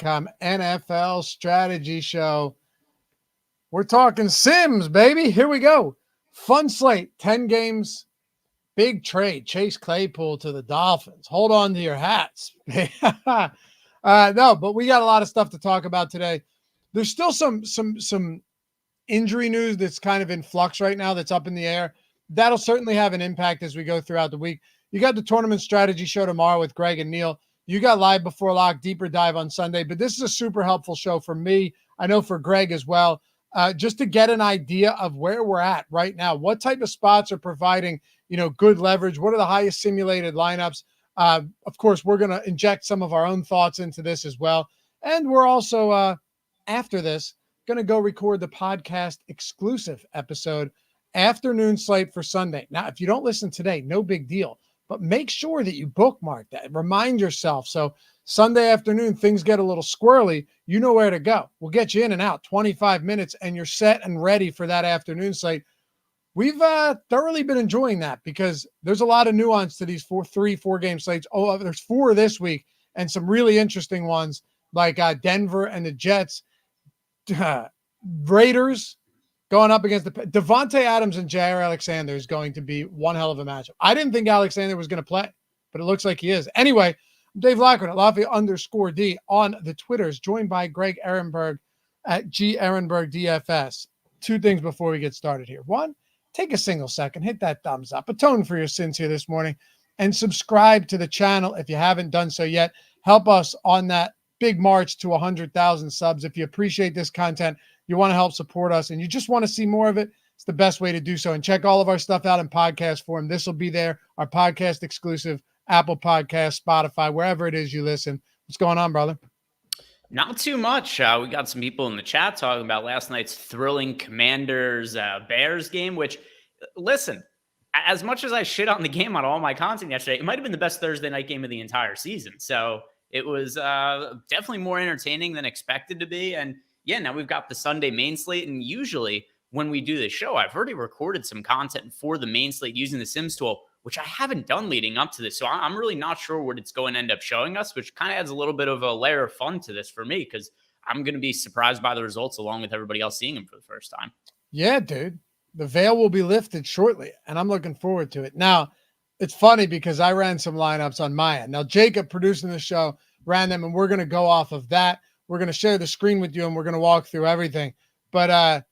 DraftKings.com NFL strategy show. We're talking Sims, baby. Here we go. Fun slate, 10 games, big trade. Chase Claypool to the Dolphins. Hold on to your hats. No, but we got a lot of stuff to talk about today. There's still some injury news that's kind of in flux right now that's up in the air. That'll certainly have an impact as we go throughout the week. You got the tournament strategy show tomorrow with Greg and Neil. You got Live Before Lock, Deeper Dive on Sunday, but this is a super helpful show for me. I know for Greg as well, just to get an idea of where we're at right now. What type of spots are providing, good leverage? What are the highest simulated lineups? Of course, we're going to inject some of our own thoughts into this as well. And we're also, after this, going to go record the podcast exclusive episode, afternoon slate for Sunday. Now, if you don't listen today, no big deal, but make sure that you bookmark that. Remind yourself. So Sunday afternoon, things get a little squirrely. You know where to go. We'll get you in and out 25 minutes and you're set and ready for that afternoon slate. We've thoroughly been enjoying that because there's a lot of nuance to these 4-game slates. Oh, there's 4 this week and some really interesting ones like Denver and the Jets. Raiders going up against the Devontae Adams and Jair Alexander is going to be one hell of a matchup. I didn't think Alexander was going to play, but it looks like he is. Anyway, I'm Dave Loughran at Lafayette_D on the Twitters, joined by Greg Ehrenberg at G Ehrenberg DFS. 2 things before we get started here. 1, take a single second, hit that thumbs up, atone for your sins here this morning, and subscribe to the channel if you haven't done so yet. Help us on that big march to 100,000 subs. If you appreciate this content, you want to help support us, and you just want to see more of it, it's the best way to do so. And check all of our stuff out in podcast form. This will be there, our podcast exclusive, Apple Podcast, Spotify, wherever it is you listen. What's going on, brother? Not too much. We got some people in the chat talking about last night's thrilling Commanders-Bears game, which, listen, as much as I shit on the game on all my content yesterday, it might have been the best Thursday night game of the entire season. So it was definitely more entertaining than expected to be. And yeah, now we've got the Sunday main slate. And usually when we do this show, I've already recorded some content for the main slate using the Sims tool, which I haven't done leading up to this. So I'm really not sure what it's going to end up showing us, which kind of adds a little bit of a layer of fun to this for me, because I'm going to be surprised by the results along with everybody else seeing them for the first time. Yeah, dude. The veil will be lifted shortly, and I'm looking forward to it. Now, it's funny because I ran some lineups on my end. Now, Jacob, producing the show, ran them, and we're going to go off of that. We're going to share the screen with you, and we're going to walk through everything. But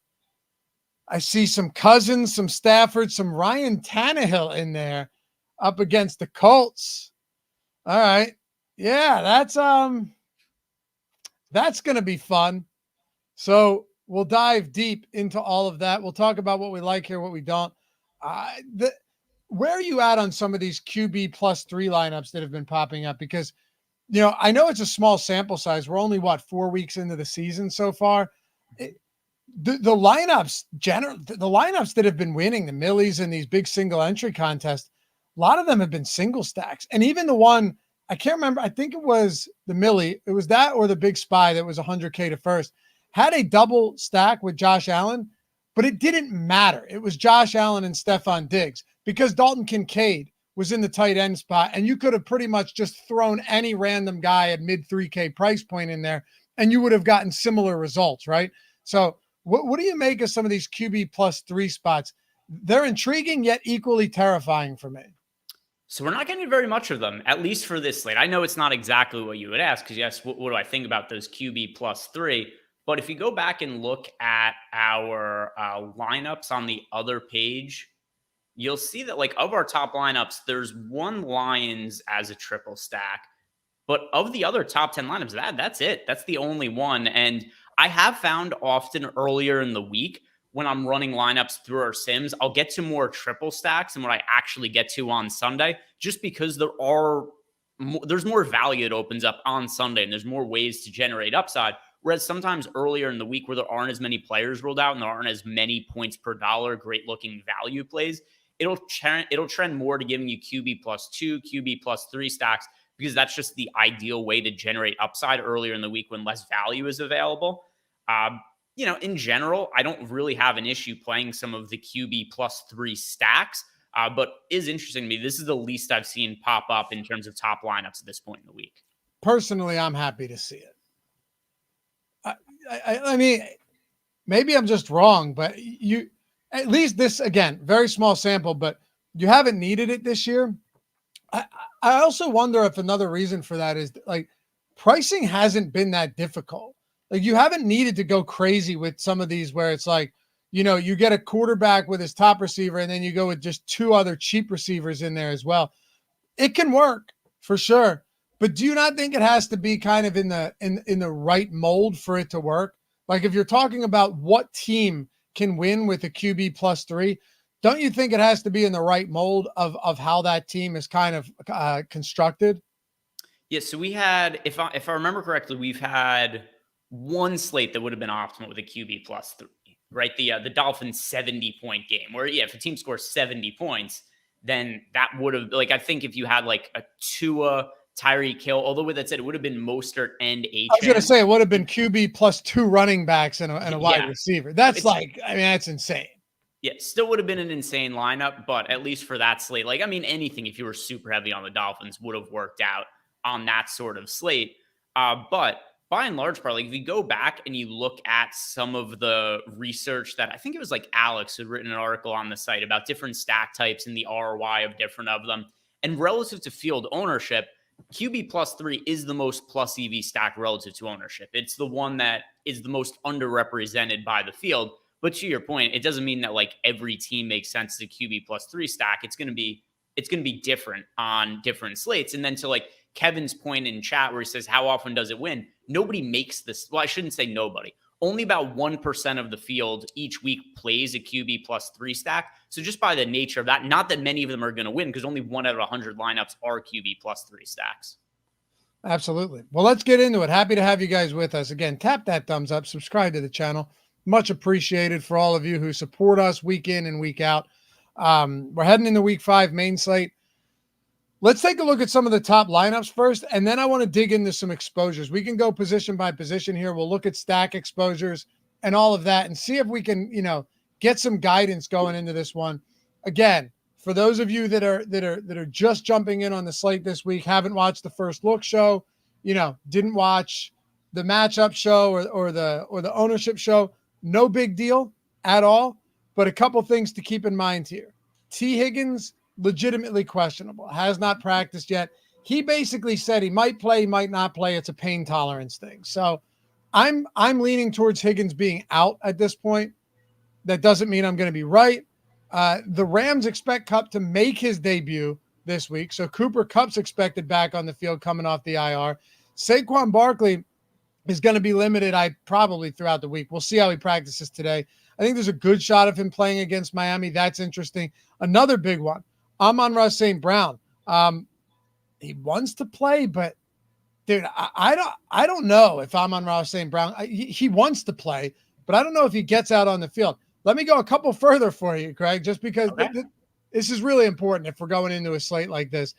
I see some Cousins, some Stafford, some Ryan Tannehill in there up against the Colts. All right. Yeah, that's going to be fun. So we'll dive deep into all of that. We'll talk about what we like here, what we don't. Where are you at on some of these QB +3 lineups that have been popping up? Because, I know it's a small sample size. We're only, 4 weeks into the season so far. The lineups, the lineups that have been winning, the Millies and these big single entry contests, a lot of them have been single stacks. And even the one, I can't remember, I think it was the Millie, it was that or the Big Spy that was 100K to first, had a double stack with Josh Allen, but it didn't matter. It was Josh Allen and Stephon Diggs because Dalton Kincaid was in the tight end spot, and you could have pretty much just thrown any random guy at mid 3K price point in there, and you would have gotten similar results, right? So what do you make of some of these QB +3 spots? They're intriguing yet equally terrifying for me. So we're not getting very much of them, at least for this slate. I know it's not exactly what you would ask, because yes, what do I think about those QB +3? But if you go back and look at our lineups on the other page, you'll see that, like, of our top lineups, there's one Lions as a triple stack. But of the other top 10 lineups, that's it. That's the only one. And I have found often earlier in the week when I'm running lineups through our Sims, I'll get to more triple stacks than what I actually get to on Sunday, just because there's more value that opens up on Sunday, and there's more ways to generate upside. Whereas sometimes earlier in the week where there aren't as many players rolled out and there aren't as many points per dollar, great looking value plays, it'll trend more to giving you QB +2, QB +3 stacks, because that's just the ideal way to generate upside earlier in the week when less value is available. In general, I don't really have an issue playing some of the QB +3 stacks, but is interesting to me. This is the least I've seen pop up in terms of top lineups at this point in the week. Personally, I'm happy to see it. I mean, maybe I'm just wrong, but at least this, again, very small sample, but you haven't needed it this year. I, I also wonder if another reason for that is like pricing hasn't been that difficult. Like you haven't needed to go crazy with some of these where it's like, you get a quarterback with his top receiver and then you go with just two other cheap receivers in there as well. It can work for sure. But do you not think it has to be kind of in the right mold for it to work? Like if you're talking about what team can win with a QB +3, don't you think it has to be in the right mold of how that team is kind of constructed? Yeah, so we had, if I remember correctly, we've had one slate that would have been optimal with a QB +3, right? The Dolphins 70-point game, where if a team scores 70 points, then that would have, like, I think if you had like a Tua, Tyreek Hill, although with that said, it would have been Mostert and I was going to Achane. say it would have been QB +2 running backs and a wide Yeah, receiver. so That's like, I mean, that's insane. yeah, still would have been an insane lineup, but at least for that slate, like, I mean, anything if you were super heavy on the Dolphins would have worked out on that sort of slate. But by and large part, like if you go back and you look at some of the research that I think it was like Alex had written an article on the site about different stack types and the ROI of different of them, and relative to field ownership, QB +3 is the most plus EV stack relative to ownership. It's the one that is the most underrepresented by the field. But to your point, it doesn't mean that like every team makes sense as a QB +3 stack. It's going to be different on different slates. And then to like Kevin's point in chat where he says, how often does it win? Nobody makes this. Well, I shouldn't say nobody. Only about 1% of the field each week plays a QB +3 stack. So just by the nature of that, not that many of them are going to win because only 1 out of 100 lineups are QB +3 stacks. Absolutely. Well, let's get into it. Happy to have you guys with us. Again, tap that thumbs up, subscribe to the channel. Much appreciated for all of you who support us week in and week out. We're heading into week 5 main slate. Let's take a look at some of the top lineups first, and then I want to dig into some exposures. We can go position by position here. We'll look at stack exposures and all of that and see if we can, get some guidance going into this one. Again, for those of you that are just jumping in on the slate this week, haven't watched the first look show, didn't watch the matchup show or the ownership show, no big deal at all. But a couple things to keep in mind here. T. Higgins, legitimately questionable, has not practiced yet. He basically said he might play, might not play. It's a pain tolerance thing. So I'm leaning towards Higgins being out at this point. That doesn't mean I'm going to be right. The Rams expect Kupp to make his debut this week. So Cooper Kupp's expected back on the field coming off the IR. Saquon Barkley is going to be limited, probably throughout the week. We'll see how he practices today. I think there's a good shot of him playing against Miami. That's interesting. Another big one, Amon-Ra St. Brown. He wants to play, but dude, I don't know if Amon-Ra St. Brown, he wants to play, but I don't know if he gets out on the field. Let me go a couple further for you, Craig, just because this is really important if we're going into a slate like this.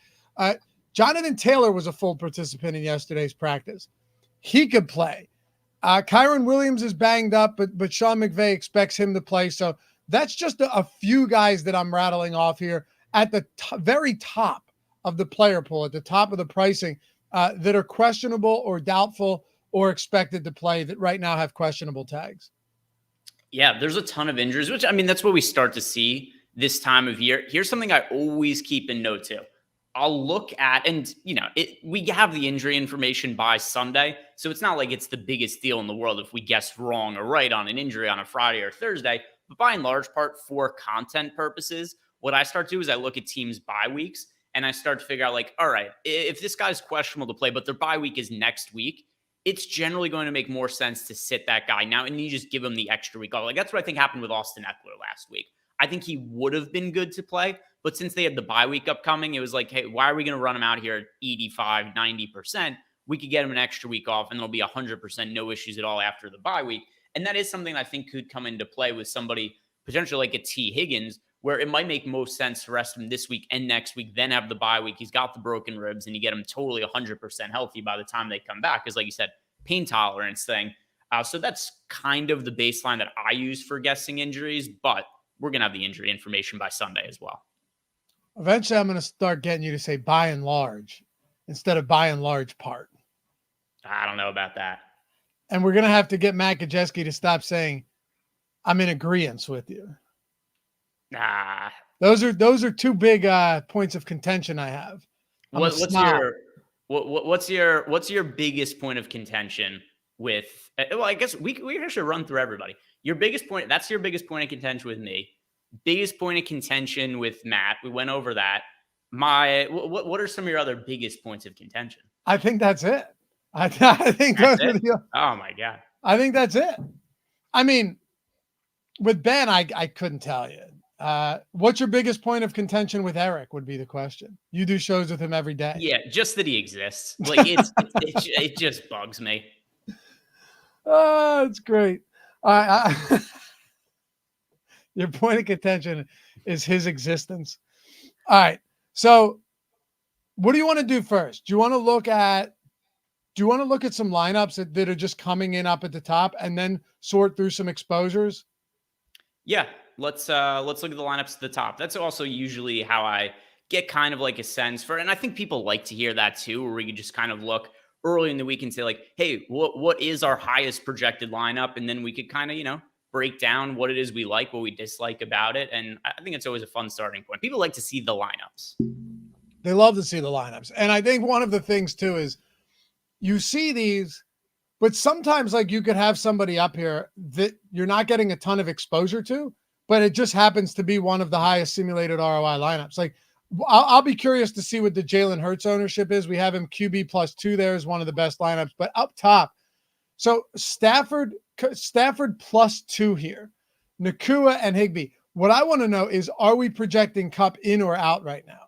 Jonathan Taylor was a full participant in yesterday's practice. He could play. Kyron Williams is banged up, but Sean McVay expects him to play. So that's just a few guys that I'm rattling off here at the very top of the player pool, at the top of the pricing, that are questionable or doubtful or expected to play that right now have questionable tags. Yeah, there's a ton of injuries, which I mean, that's what we start to see this time of year. Here's something I always keep in note too. I'll look at, and we have the injury information by Sunday, so it's not like it's the biggest deal in the world if we guess wrong or right on an injury on a Friday or Thursday. But by and large part, for content purposes, what I start to do is I look at teams' bye weeks and I start to figure out like, all right, if this guy's questionable to play, but their bye week is next week, it's generally going to make more sense to sit that guy now and you just give him the extra week off. Like that's what I think happened with Austin Eckler last week. I think he would have been good to play, but since they had the bye week upcoming, it was like, hey, why are we going to run him out here at 85, 90%? We could get him an extra week off and it'll be 100%, no issues at all after the bye week. And that is something I think could come into play with somebody potentially like a T. Higgins, where it might make most sense to rest him this week and next week, then have the bye week. He's got the broken ribs and you get him totally 100% healthy by the time they come back. Because like you said, pain tolerance thing. So that's kind of the baseline that I use for guessing injuries, but we're going to have the injury information by Sunday as well. Eventually, I'm going to start getting you to say by and large instead of by and large part. I don't know about that. And we're going to have to get Matt Gajeski to stop saying, I'm in agreement with you. Nah. Those are two big points of contention I have. What's your biggest point of contention with, well, I guess we should run through everybody. That's your biggest point of contention with me. Biggest point of contention with Matt. We went over that. What are some of your other biggest points of contention? I think that's it. I think that's it. Oh my God. I think that's it. I mean, with Ben, I couldn't tell you. What's your biggest point of contention with Eric would be the question. You do shows with him every day. Yeah, just that he exists. Like it just bugs me. Oh, it's great. Your point of contention is his existence. All right. So what do you want to do first? Do you want to look at some lineups that are just coming in up at the top and then sort through some exposures? Yeah, let's look at the lineups at the top. That's also usually how I get kind of like a sense for it. And I think people like to hear that too, where we can just kind of look early in the week and say like, hey, what is our highest projected lineup? And then we could kind of, break down what it is we like, what we dislike about it. And I think it's always a fun starting point. People like to see the lineups. They love to see the lineups. And I think one of the things too is you see these, but sometimes like you could have somebody up here that you're not getting a ton of exposure to, but it just happens to be one of the highest simulated ROI lineups. Like I'll be curious to see what the Jalen Hurts ownership is. We have him QB +2 there is one of the best lineups, but up top. So Stafford +2 here, Nakua and Higbee. What I want to know is, are we projecting Kupp in or out right now?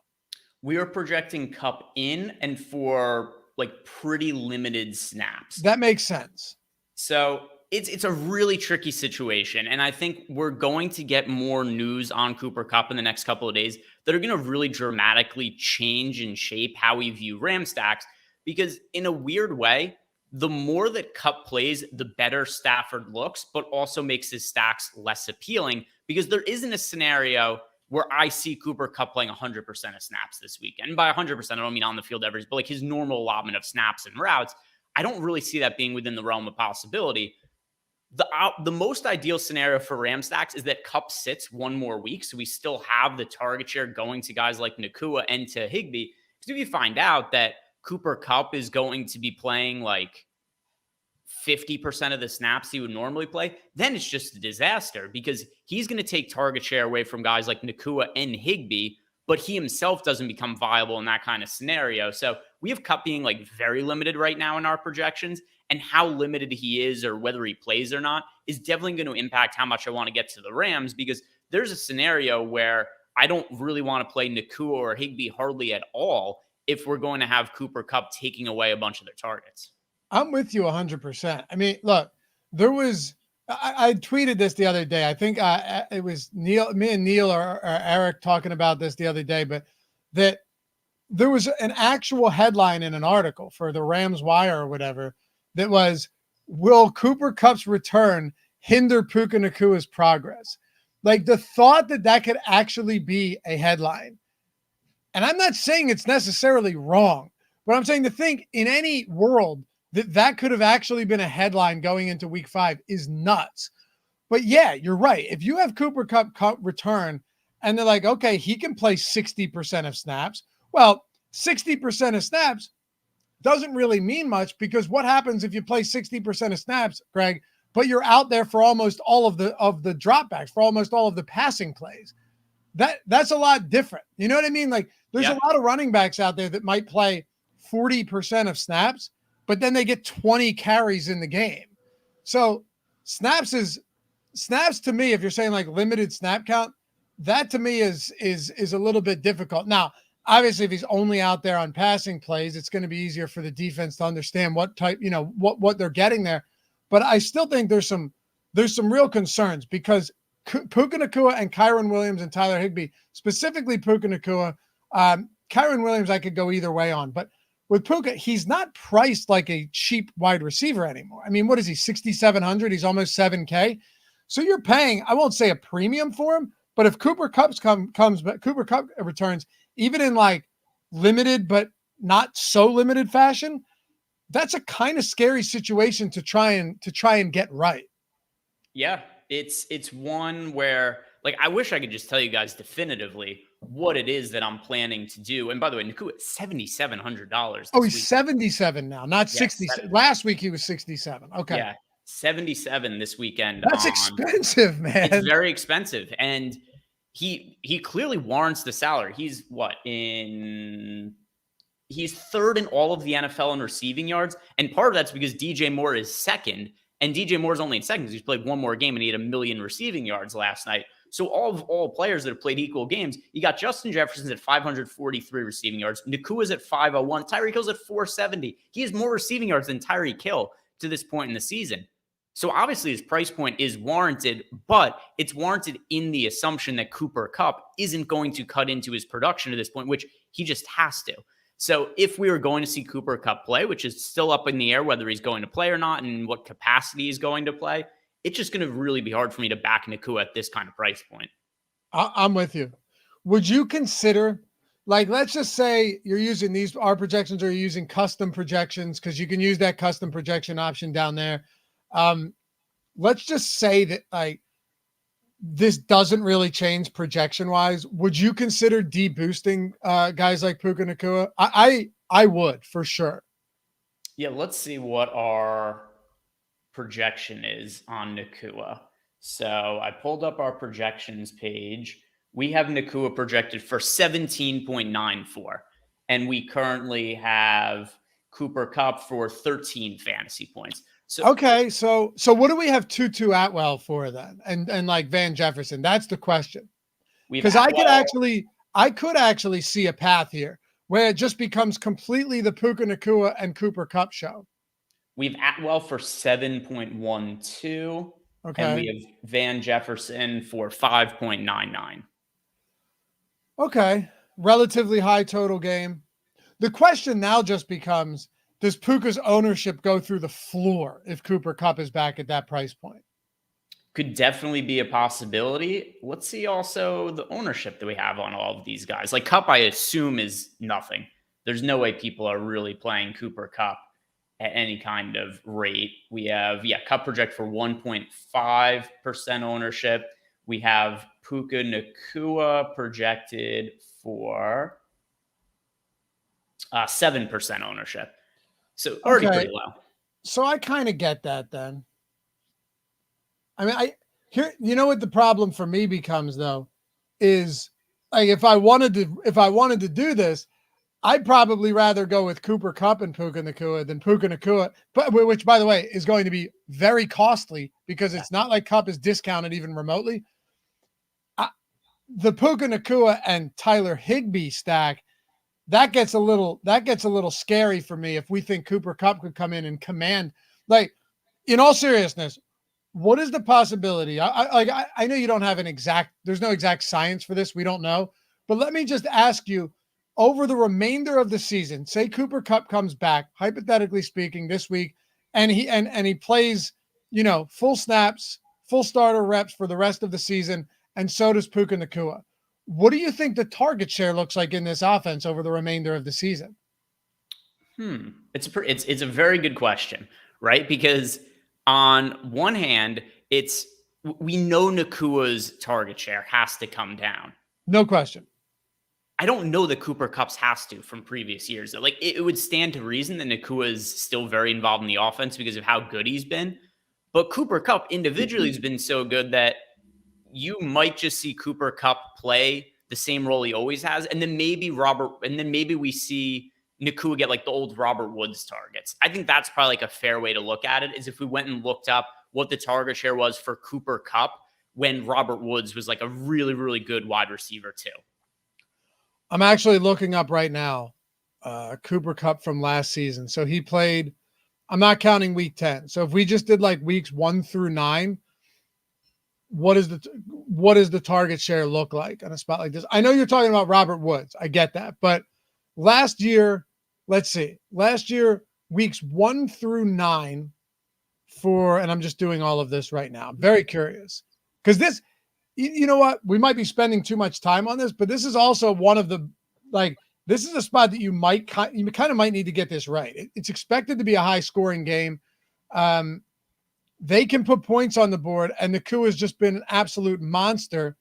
We are projecting Kupp in and for like pretty limited snaps. That makes sense. So it's a really tricky situation. And I think we're going to get more news on Cooper Kupp in the next couple of days that are going to really dramatically change and shape how we view Ram stacks. Because in a weird way, the more that Kupp plays, the better Stafford looks, but also makes his stacks less appealing because there isn't a scenario where I see Cooper Kupp playing 100% of snaps this weekend. And by 100%, I don't mean on the field average, but like his normal allotment of snaps and routes. I don't really see that being within the realm of possibility. The most ideal scenario for Ram stacks is that Kupp sits one more week, so we still have the target share going to guys like Nakua and to Higbee. Because if you find out that Cooper Kupp is going to be playing like 50% of the snaps he would normally play, then it's just a disaster because he's going to take target share away from guys like Nakua and Higbee, but he himself doesn't become viable in that kind of scenario. So we have Kupp being like very limited right now in our projections, and how limited he is or whether he plays or not is definitely going to impact how much I want to get to the Rams, because there's a scenario where I don't really want to play Nakua or Higbee hardly at all if we're going to have Cooper Kupp taking away a bunch of their targets. I'm with you 100%. I mean, look, there was, I tweeted this the other day. I think it was me and Neil or Eric talking about this the other day, but that there was an actual headline in an article for the Rams Wire or whatever that was, will Cooper Kupp's return hinder Puka Nakua's progress? Like the thought that could actually be a headline. And I'm not saying it's necessarily wrong, but I'm saying to think in any world that could have actually been a headline going into week 5 is nuts. But yeah, you're right. If you have Cooper Kupp return and they're like, okay, he can play 60% of snaps. Well, 60% of snaps doesn't really mean much, because what happens if you play 60% of snaps, Greg, but you're out there for almost all of the dropbacks, for almost all of the passing plays? That's a lot different. You know what I mean? Like there's a lot of running backs out there that might play 40% of snaps, but then they get 20 carries in the game. So snaps to me, if you're saying like limited snap count, that to me is a little bit difficult. Now, obviously, if he's only out there on passing plays, it's going to be easier for the defense to understand what type, what they're getting there. But I still think there's some real concerns, because Puka Nacua and Kyren Williams and Tyler Higbee, specifically Puka Nacua, Kyren Williams I could go either way on, but with Puka, he's not priced like a cheap wide receiver anymore. I mean, what is he, 6,700? He's almost $7K. So you're paying, I won't say a premium for him, but if Cooper Kupp Cooper Kupp returns, even in like limited but not so limited fashion, that's a kind of scary situation to try and get right. Yeah, it's one where, like, I wish I could just tell you guys definitively what it is that I'm planning to do. And by the way, Nakua $7,700. Oh, he's 77 now, not Yes, 60. Last week he was 67. Okay. yeah, 77 this weekend. That's expensive, man. It's very expensive, and he clearly warrants the salary. He's he's third in all of the NFL in receiving yards, and part of that's because DJ Moore is second, and DJ Moore's only in second because he's played one more game and he had 1 million receiving yards last night. So all players that have played equal games, you got Justin Jefferson's at 543 receiving yards, Nakua's at 501, Tyreek Hill's at 470. He has more receiving yards than Tyreek Hill to this point in the season. So obviously his price point is warranted, but it's warranted in the assumption that Cooper Kupp isn't going to cut into his production at this point, which he just has to. So if we were going to see Cooper Kupp play, which is still up in the air, whether he's going to play or not and what capacity he's going to play, it's just going to really be hard for me to back Nakua at this kind of price point. I'm with you. Would you consider, like, let's just say you're using our projections, or you're using custom projections, because you can use that custom projection option down there. Let's just say that, like, this doesn't really change projection wise. Would you consider deboosting guys like Puka Nacua? I would, for sure. Yeah, let's see what our projection is on Nacua. So I pulled up our projections page. We have Nacua projected for 17.94, and we currently have Cooper Kupp for 13 fantasy points. So okay, so what do we have Tutu Atwell for then, and like Van Jefferson? That's the question. Because I could actually see a path here where it just becomes completely the Puka Nacua and Cooper Kupp show. We have Atwell for 7.12. Okay. And we have Van Jefferson for 5.99. Okay. Relatively high total game. The question now just becomes, does Puka's ownership go through the floor if Cooper Kupp is back at that price point? Could definitely be a possibility. Let's see also the ownership that we have on all of these guys. Like Kupp, I assume, is nothing. There's no way people are really playing Cooper Kupp at any kind of rate. We have, Kupp project for 1.5% ownership. We have Puka Nacua projected for 7% ownership. So already pretty low. So I kind of get that then. I mean, you know what the problem for me becomes though, is like if I wanted to do this, I'd probably rather go with Cooper Kupp and Puka Nacua than Puka Nacua, but which, by the way, is going to be very costly because it's not like Kupp is discounted even remotely. The Puka Nacua and Tyler Higbee stack, that gets a little scary for me if we think Cooper Kupp could come in and command. Like, in all seriousness, what is the possibility? I know you don't have there's no exact science for this. We don't know, but let me just ask you, over the remainder of the season, say Cooper Kupp comes back, hypothetically speaking, this week, and he plays, full snaps, full starter reps for the rest of the season, and so does Puka Nacua. What do you think the target share looks like in this offense over the remainder of the season? It's a very good question, right? Because on one hand, we know Nakua's target share has to come down. No question. I don't know that Cooper Kupp's has to from previous years. Like, it would stand to reason that Nacua is still very involved in the offense because of how good he's been. But Cooper Kupp individually has been so good that you might just see Cooper Kupp play the same role he always has. And then maybe we see Nacua get like the old Robert Woods targets. I think that's probably like a fair way to look at it, is if we went and looked up what the target share was for Cooper Kupp when Robert Woods was like a really, really good wide receiver too. I'm actually looking up right now, Cooper Kupp from last season. So he played, I'm not counting week 10. So if we just did like weeks 1 through 9, what does the target share look like on a spot like this? I know you're talking about Robert Woods. I get that. But last year, weeks 1 through 9 and I'm just doing all of this right now. I'm very curious because this, you know what? We might be spending too much time on this, but this is also one of the, like, this is a spot that you kind of might need to get this right. It's expected to be a high scoring game. They can put points on the board, and Nakua has just been an absolute monster.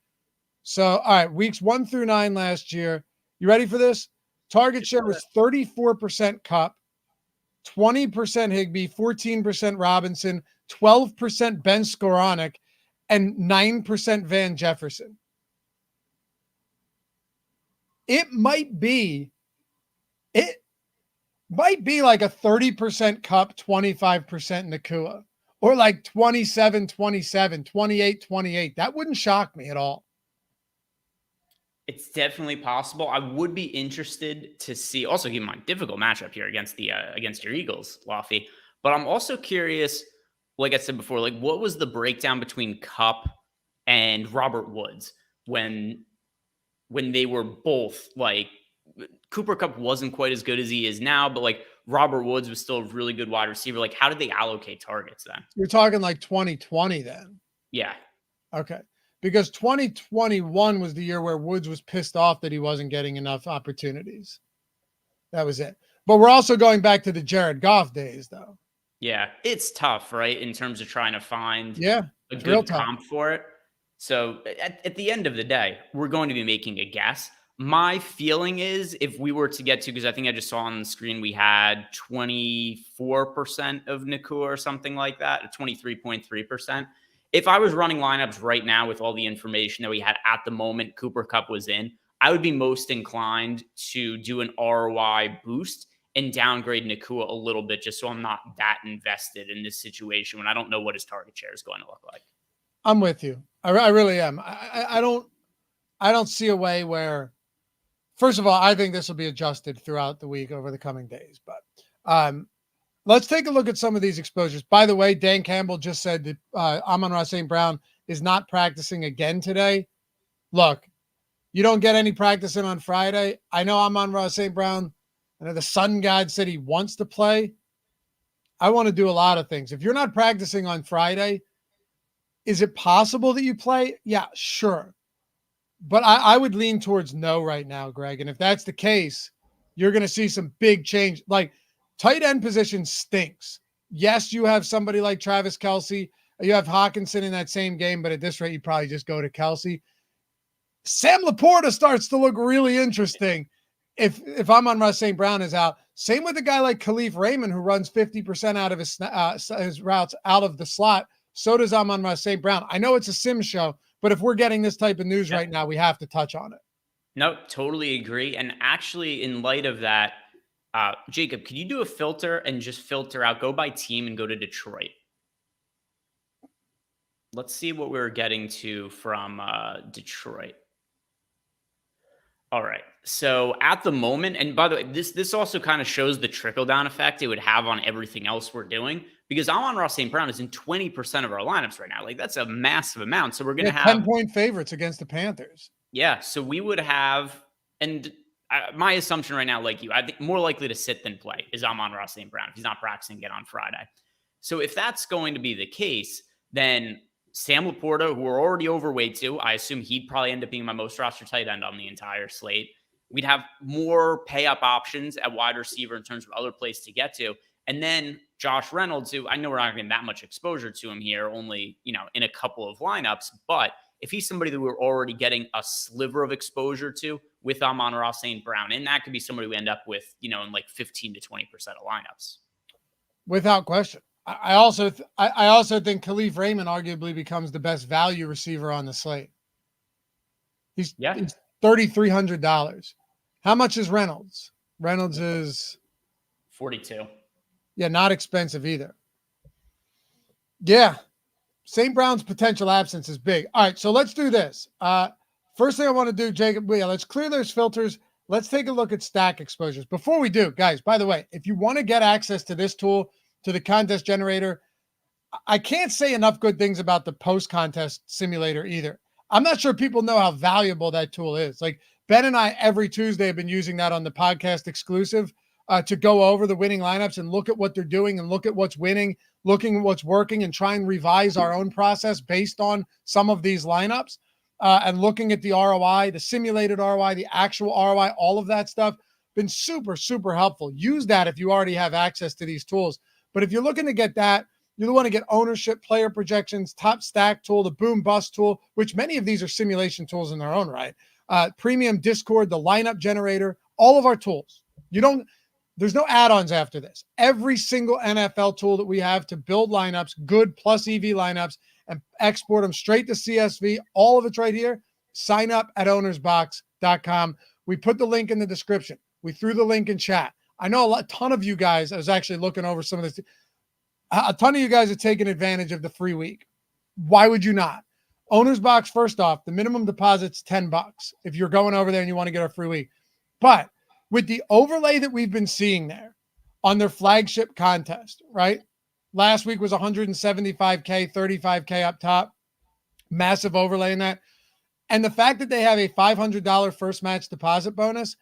So, all right, weeks 1 through 9 last year. You ready for this? Target share was 34% Kupp, 20% Higbee, 14% Robinson, 12% Ben Skoranek, and 9% Van Jefferson. It might be like a 30% Kupp, 25% Nakua, or like 27-27, 28-28. That wouldn't shock me at all. It's definitely possible. I would be interested to see. Also, keep in mind, difficult matchup here against your Eagles, Laffy. But I'm also curious, like I said before, like what was the breakdown between Kupp and Robert Woods when they were both like Cooper Kupp wasn't quite as good as he is now, but like Robert Woods was still a really good wide receiver. Like, how did they allocate targets then? You're talking like 2020 then. Yeah. Okay. Because 2021 was the year where Woods was pissed off that he wasn't getting enough opportunities. That was it. But we're also going back to the Jared Goff days, though. Yeah, it's tough, right? In terms of trying to find a good comp for it. So at the end of the day, we're going to be making a guess. My feeling is if we were to get to, because I think I just saw on the screen, we had 24% of Nakua or something like that, 23.3%. If I was running lineups right now with all the information that we had at the moment Cooper Kupp was in, I would be most inclined to do an ROI boost and downgrade Nakua a little bit just so I'm not that invested in this situation when I don't know what his target share is going to look like. I'm with you. I really am. I don't see a way where, first of all, I think this will be adjusted throughout the week over the coming days. But let's take a look at some of these exposures. By the way, Dan Campbell just said that Amon-Ra St. Brown is not practicing again today. Look, you don't get any practice in on Friday. I know Amon-Ra St. Brown, I know the Sun God said he wants to play. I want to do a lot of things. If you're not practicing on Friday, is it possible that you play? Yeah, sure. But I would lean towards no right now, Greg. And if that's the case, you're going to see some big change. Like, tight end position stinks. Yes, you have somebody like Travis Kelce. You have Hawkinson in that same game, but at this rate, you probably just go to Kelce. Sam Laporta starts to look really interesting if Amon-Ra St. Brown is out. Same with a guy like Khalif Raymond, who runs 50% out of his routes out of the slot. So does Amon-Ra St. Brown. I know it's a sim show, but if we're getting this type of news right now, we have to touch on it. No, totally agree. And actually, in light of that, Jacob, could you do a filter and just filter out, go by team and go to Detroit? Let's see what we're getting to from Detroit. All right. So at the moment, and by the way, this also kind of shows the trickle-down effect it would have on everything else we're doing, because Amon-Ra St. Brown is in 20% of our lineups right now. Like, that's a massive amount. So we're going to have 10-point favorites against the Panthers. Yeah. So we would have, and my assumption right now, like you, I think more likely to sit than play is Amon-Ra St. Brown if he's not practicing again on Friday. So if that's going to be the case, then Sam Laporta, who we're already overweight to, I assume he'd probably end up being my most roster tight end on the entire slate. We'd have more pay up options at wide receiver in terms of other places to get to. And then Josh Reynolds, who I know we're not getting that much exposure to him here, only, in a couple of lineups. But if he's somebody that we're already getting a sliver of exposure to with Amon-Ra St. Brown, and that could be somebody we end up with, in like 15 to 20% of lineups. Without question. I also think Khalif Raymond arguably becomes the best value receiver on the slate. He's $3,300. How much is Reynolds? Reynolds is 42. Yeah, not expensive either. Yeah. St. Brown's potential absence is big. All right, so let's do this. First thing I want to do, Jacob, let's clear those filters. Let's take a look at stack exposures. Before we do, guys, by the way, if you want to get access to this tool, to the contest generator, I can't say enough good things about the post-contest simulator either. I'm not sure people know how valuable that tool is. Like, Ben and I every Tuesday have been using that on the podcast exclusive to go over the winning lineups and look at what they're doing and look at what's winning, looking at what's working, and try and revise our own process based on some of these lineups and looking at the ROI, the simulated ROI, the actual ROI, all of that stuff. Been super, super helpful. Use that if you already have access to these tools. But if you're looking to get that, you want to get ownership, player projections, top stack tool, the boom bust tool, which many of these are simulation tools in their own right. Premium Discord, the lineup generator, all of our tools. There's no add-ons after this. Every single NFL tool that we have to build lineups, good plus EV lineups, and export them straight to CSV, all of it's right here. Sign up at ownersbox.com. We put the link in the description. We threw the link in chat. I know a ton of you guys, I was actually looking over some of this. A ton of you guys are taking advantage of the free week. Why would you not? Owner's Box, first off, the minimum deposit's $10 if you're going over there and you want to get a free week. But with the overlay that we've been seeing there on their flagship contest, right? Last week was 175K, 35K up top. Massive overlay in that. And the fact that they have a $500 first match deposit bonus,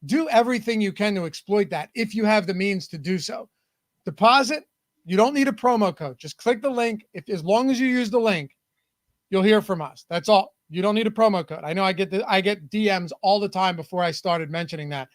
do everything you can to exploit that if you have the means to do so. Deposit, you don't need a promo code. Just click the link. As long as you use the link, you'll hear from us. That's all. You don't need a promo code. I know I get DMs all the time before I started mentioning that.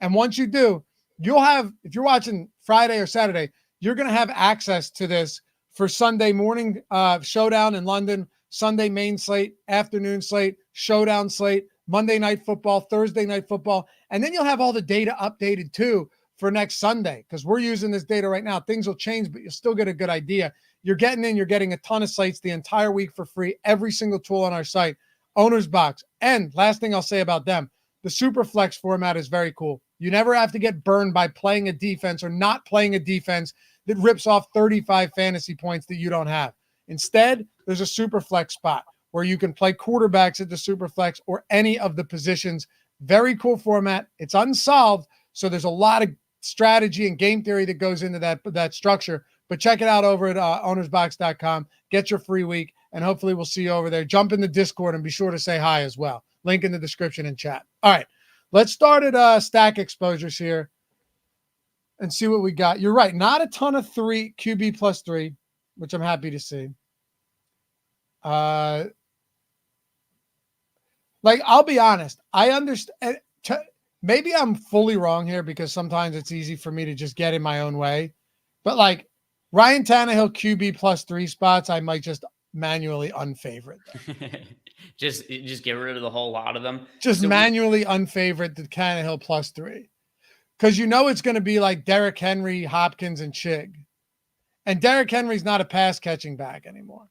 And once you do, you'll have, if you're watching Friday or Saturday, you're going to have access to this for Sunday morning showdown in London, Sunday main slate, afternoon slate, showdown slate, Monday night football, Thursday night football. And then you'll have all the data updated too for next Sunday, because we're using this data right now. Things will change, but you'll still get a good idea. You're getting a ton of slates the entire week for free, every single tool on our site, Owner's Box. And last thing I'll say about them, the super flex format is very cool. You never have to get burned by playing a defense or not playing a defense that rips off 35 fantasy points that you don't have. Instead, there's a super flex spot where you can play quarterbacks at the super flex or any of the positions. Very cool format. It's unsolved, so there's a lot of strategy and game theory that goes into that structure. But check it out over at ownersbox.com. Get your free week, and hopefully we'll see you over there. Jump in the Discord and be sure to say hi as well. Link in the description and chat. All right, let's start at stack exposures here and see what we got. You're right, not a ton of QB plus 3, which I'm happy to see. I'll be honest. I understand. Maybe I'm fully wrong here because sometimes it's easy for me to just get in my own way. But like Ryan Tannehill QB plus 3 spots, I might just manually unfavorite them. just get rid of the whole lot of them. Just manually unfavorite the Tannehill plus 3. Because it's going to be like Derrick Henry, Hopkins, and Chig. And Derrick Henry's not a pass catching back anymore.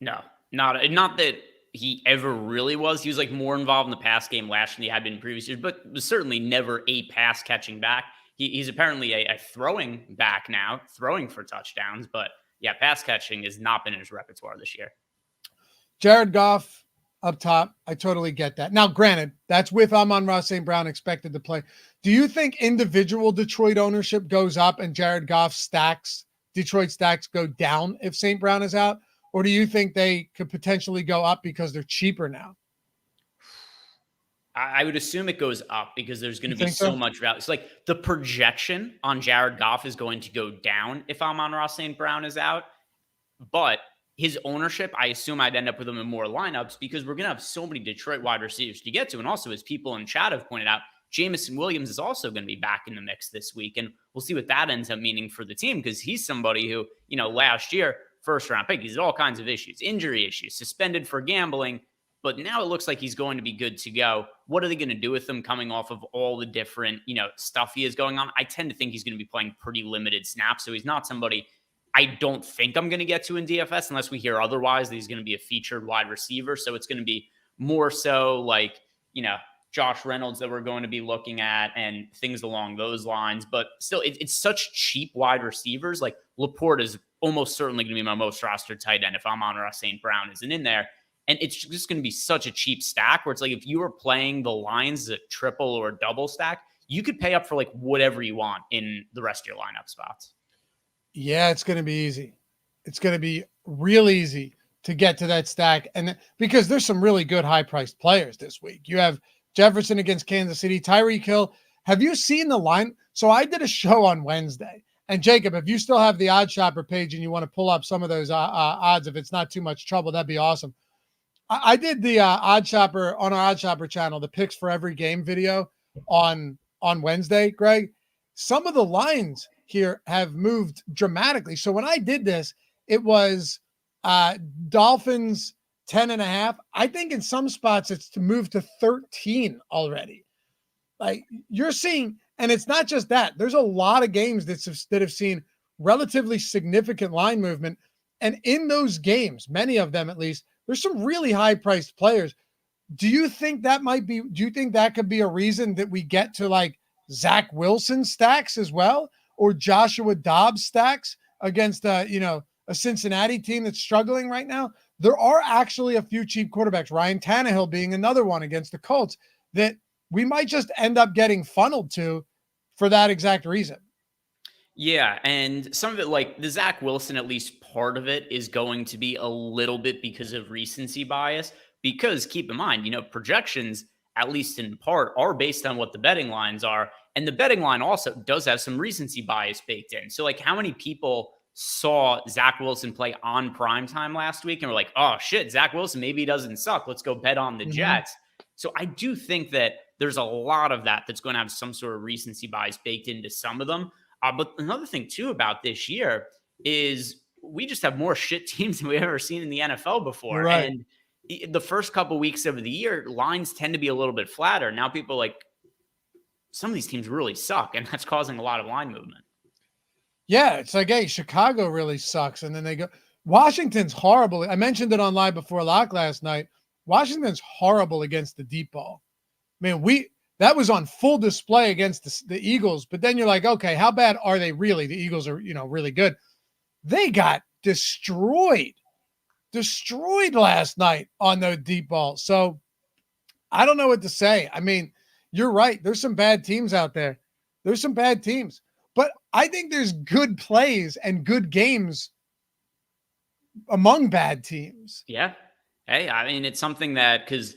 No, not that he ever really was. He was like more involved in the pass game last year than he had been in previous years, but was certainly never a pass catching back. He's apparently a throwing back now, throwing for touchdowns, but yeah, pass catching has not been in his repertoire this year. Jared Goff up top. I totally get that. Now, granted, that's with Amon-Ra St. Brown expected to play. Do you think individual Detroit ownership goes up and Jared Goff Detroit stacks go down if St. Brown is out? Or do you think they could potentially go up because they're cheaper now? I would assume it goes up because there's going to be so much value. It's like the projection on Jared Goff is going to go down if Amon-Ra St. Brown is out. But his ownership, I assume I'd end up with him in more lineups because we're going to have so many Detroit wide receivers to get to. And also, as people in chat have pointed out, Jameson Williams is also going to be back in the mix this week. And we'll see what that ends up meaning for the team because he's somebody who, last year, first round pick, he's had all kinds of issues, injury issues, suspended for gambling. But now it looks like he's going to be good to go. What are they going to do with him coming off of all the different, stuff he has going on? I tend to think he's going to be playing pretty limited snaps. So he's not somebody I don't think I'm going to get to in DFS unless we hear otherwise that he's going to be a featured wide receiver. So it's going to be more so like, Josh Reynolds that we're going to be looking at and things along those lines. But still, it's such cheap wide receivers. Like Laporte is almost certainly going to be my most rostered tight end if Amon-Ra St. Brown isn't in there. And it's just going to be such a cheap stack where it's like if you were playing the Lions as a triple or a double stack, you could pay up for like whatever you want in the rest of your lineup spots. Yeah, it's going to be easy. It's going to be real easy to get to that stack. And because there's some really good high-priced players this week. You have Jefferson against Kansas City, Tyreek Hill. Have you seen the line? So I did a show on Wednesday. And Jacob, if you still have the Odd Shopper page and you want to pull up some of those odds, if it's not too much trouble, that'd be awesome. I did the Odd Shopper on our Odd Shopper channel, the picks for every game video on on Wednesday, Greg, some of the lines here have moved dramatically. So when I did this, it was Dolphins 10.5. I think in some spots it's to move to 13 already. Like you're seeing, and it's not just that. There's a lot of games that have seen relatively significant line movement. And in those games, many of them at least, there's some really high-priced players. Do you think that could be a reason that we get to like Zach Wilson stacks as well, or Joshua Dobbs stacks against a Cincinnati team that's struggling right now? There are actually a few cheap quarterbacks, Ryan Tannehill being another one against the Colts, that we might just end up getting funneled to for that exact reason. Yeah, and some of it, like the Zach Wilson, at least part of it is going to be a little bit because of recency bias. Because keep in mind, projections, at least in part, are based on what the betting lines are. And the betting line also does have some recency bias baked in. So, like, how many people saw Zach Wilson play on primetime last week and were like, oh, shit, Zach Wilson, maybe he doesn't suck. Let's go bet on the Jets. So I do think that there's a lot of that's going to have some sort of recency bias baked into some of them. But another thing, too, about this year is we just have more shit teams than we've ever seen in the NFL before. Right. And the first couple weeks of the year, lines tend to be a little bit flatter. Now people like, some of these teams really suck, and that's causing a lot of line movement. Yeah, it's like, hey, Chicago really sucks. And then they go, Washington's horrible. I mentioned it on Live Before Lock last night. Washington's horrible against the deep ball. Man, that was on full display against the Eagles. But then you're like, okay, how bad are they really? The Eagles are, really good. They got destroyed last night on the deep ball. So I don't know what to say. I mean, you're right. There's some bad teams out there. There's some bad teams. But I think there's good plays and good games among bad teams. Yeah. Hey, I mean, it's something that, because,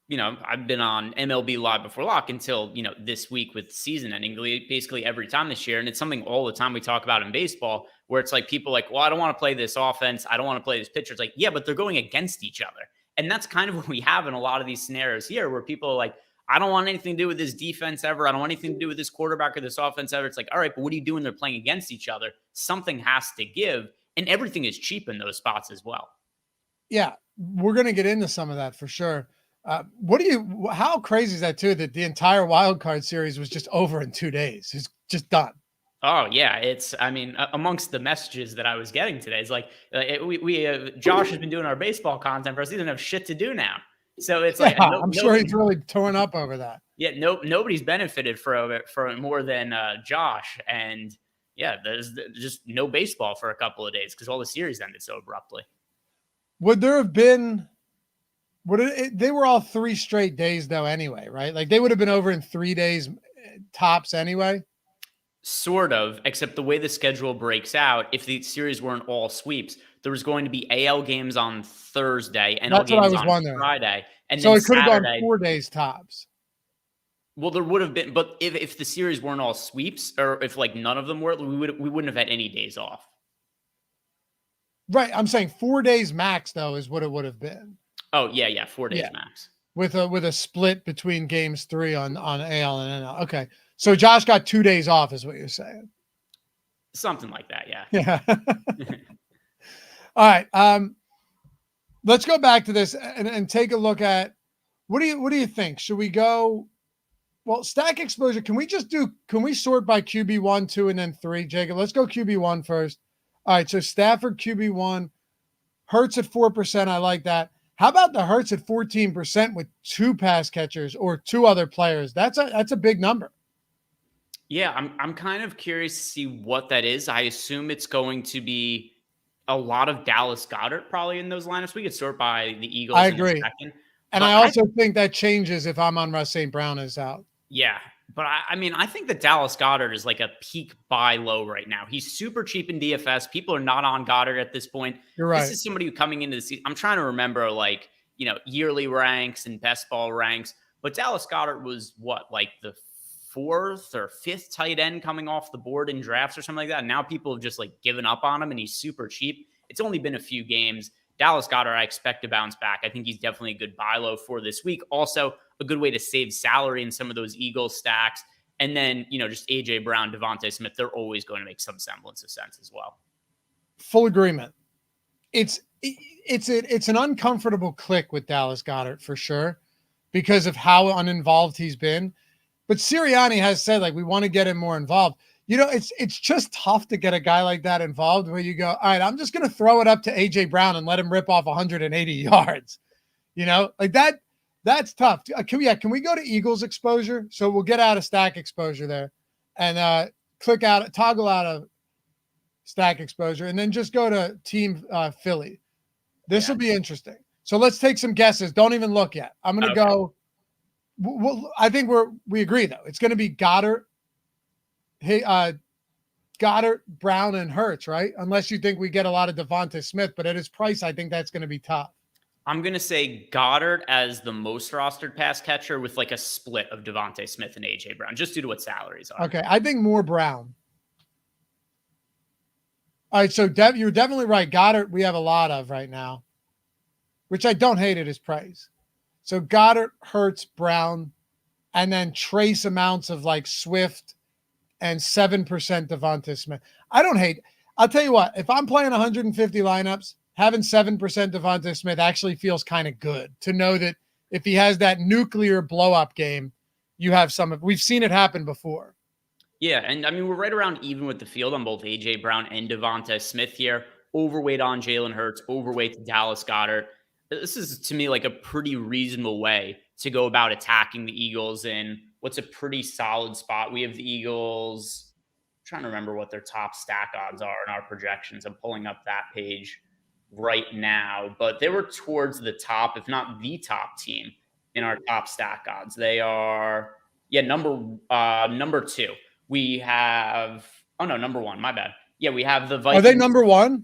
I've been on MLB Live Before Lock until, this week with season ending, basically every time this year. And it's something all the time we talk about in baseball, where it's like people like, well, I don't want to play this offense. I don't want to play this pitcher. It's like, yeah, but they're going against each other. And that's kind of what we have in a lot of these scenarios here, where people are like, I don't want anything to do with this defense ever. I don't want anything to do with this quarterback or this offense ever. It's like, all right, but what are you doing? They're playing against each other. Something has to give. And everything is cheap in those spots as well. Yeah, we're going to get into some of that for sure. How crazy is that too, that the entire wild card series was just over in 2 days? It's just done. Oh yeah. Amongst the messages that I was getting today, it's like, Josh has been doing our baseball content for us. He doesn't have shit to do now. So it's like, I'm sure he's really torn up over that. Yeah. Nobody's benefited from it more than Josh. And yeah, there's just no baseball for a couple of days because all the series ended so abruptly. Would there have been, they were all 3 straight days though anyway, right? Like they would have been over in 3 days tops anyway. Sort of, except the way the schedule breaks out, if the series weren't all sweeps, there was going to be AL games on Thursday, NL games on Friday. And so then it could have Saturday, gone 4 days tops. Well, there would have been, but if the series weren't all sweeps, or if like none of them were, we wouldn't have had any days off. Right. I'm saying 4 days max though is what it would have been. Oh yeah, 4 days max. With a split between games 3 on AL and NL. Okay. So Josh got 2 days off is what you're saying. Something like that, yeah. Yeah. All right. Let's go back to this and take a look at what do you think? Should we go? Well, stack exposure. Can we sort by QB1, 2, and then 3, Jacob? Let's go QB1 first. All right. So Stafford QB1, Hurts at 4%. I like that. How about the Hurts at 14% with 2 pass catchers or 2 other players? That's a big number. Yeah, I'm kind of curious to see what that is. I assume it's going to be a lot of Dallas Goedert probably in those lineups. We could sort by the Eagles. I agree. And I also think that changes if Amon-Ra St. Brown is out. Yeah, but I think that Dallas Goedert is like a peak buy low right now. He's super cheap in DFS. People are not on Goddard at this point. You're right. This is somebody who coming into the season. I'm trying to remember yearly ranks and best ball ranks. But Dallas Goedert was like the 4th or 5th tight end coming off the board in drafts or something like that. And now people have just like given up on him and he's super cheap. It's only been a few games. Dallas Goedert, I expect to bounce back. I think he's definitely a good buy low for this week. Also, a good way to save salary in some of those Eagles stacks. And then, just AJ Brown, Devontae Smith, they're always going to make some semblance of sense as well. Full agreement. It's an uncomfortable click with Dallas Goedert for sure because of how uninvolved he's been. But Sirianni has said, like, we want to get him more involved. It's just tough to get a guy like that involved where you go, all right, I'm just going to throw it up to AJ Brown and let him rip off 180 yards. Like that. That's tough. Can we go to Eagles exposure? So we'll get out of stack exposure there and toggle out of stack exposure, and then just go to team Philly. This will be interesting. So let's take some guesses. Don't even look yet. I'm going to go. I think we agree though. It's going to be Goddard, Brown, and Hurts, right? Unless you think we get a lot of Devonta Smith, but at his price, I think that's going to be tough. I'm going to say Goddard as the most rostered pass catcher with like a split of Devontae Smith and AJ Brown, just due to what salaries are. Okay. I think more Brown. All right. So you're definitely right. Goddard, we have a lot of right now, which I don't hate at his price. So Goddard, Hurts, Brown, and then trace amounts of like Swift and 7% Devonta Smith. I don't hate. I'll tell you what, if I'm playing 150 lineups, having 7% Devonta Smith actually feels kind of good to know that if he has that nuclear blow-up game, you have we've seen it happen before. Yeah, and I mean, we're right around even with the field on both A.J. Brown and Devonta Smith here. Overweight on Jalen Hurts, overweight to Dallas Goedert. This is, to me, like a pretty reasonable way to go about attacking the Eagles in what's a pretty solid spot. We have the Eagles, I'm trying to remember what their top stack odds are in our projections. I'm pulling up that page right now, but they were towards the top, if not the top team in our top stack odds. They are, number 2. We have, number 1, my bad. Yeah, we have the Vikings. Are they number 1?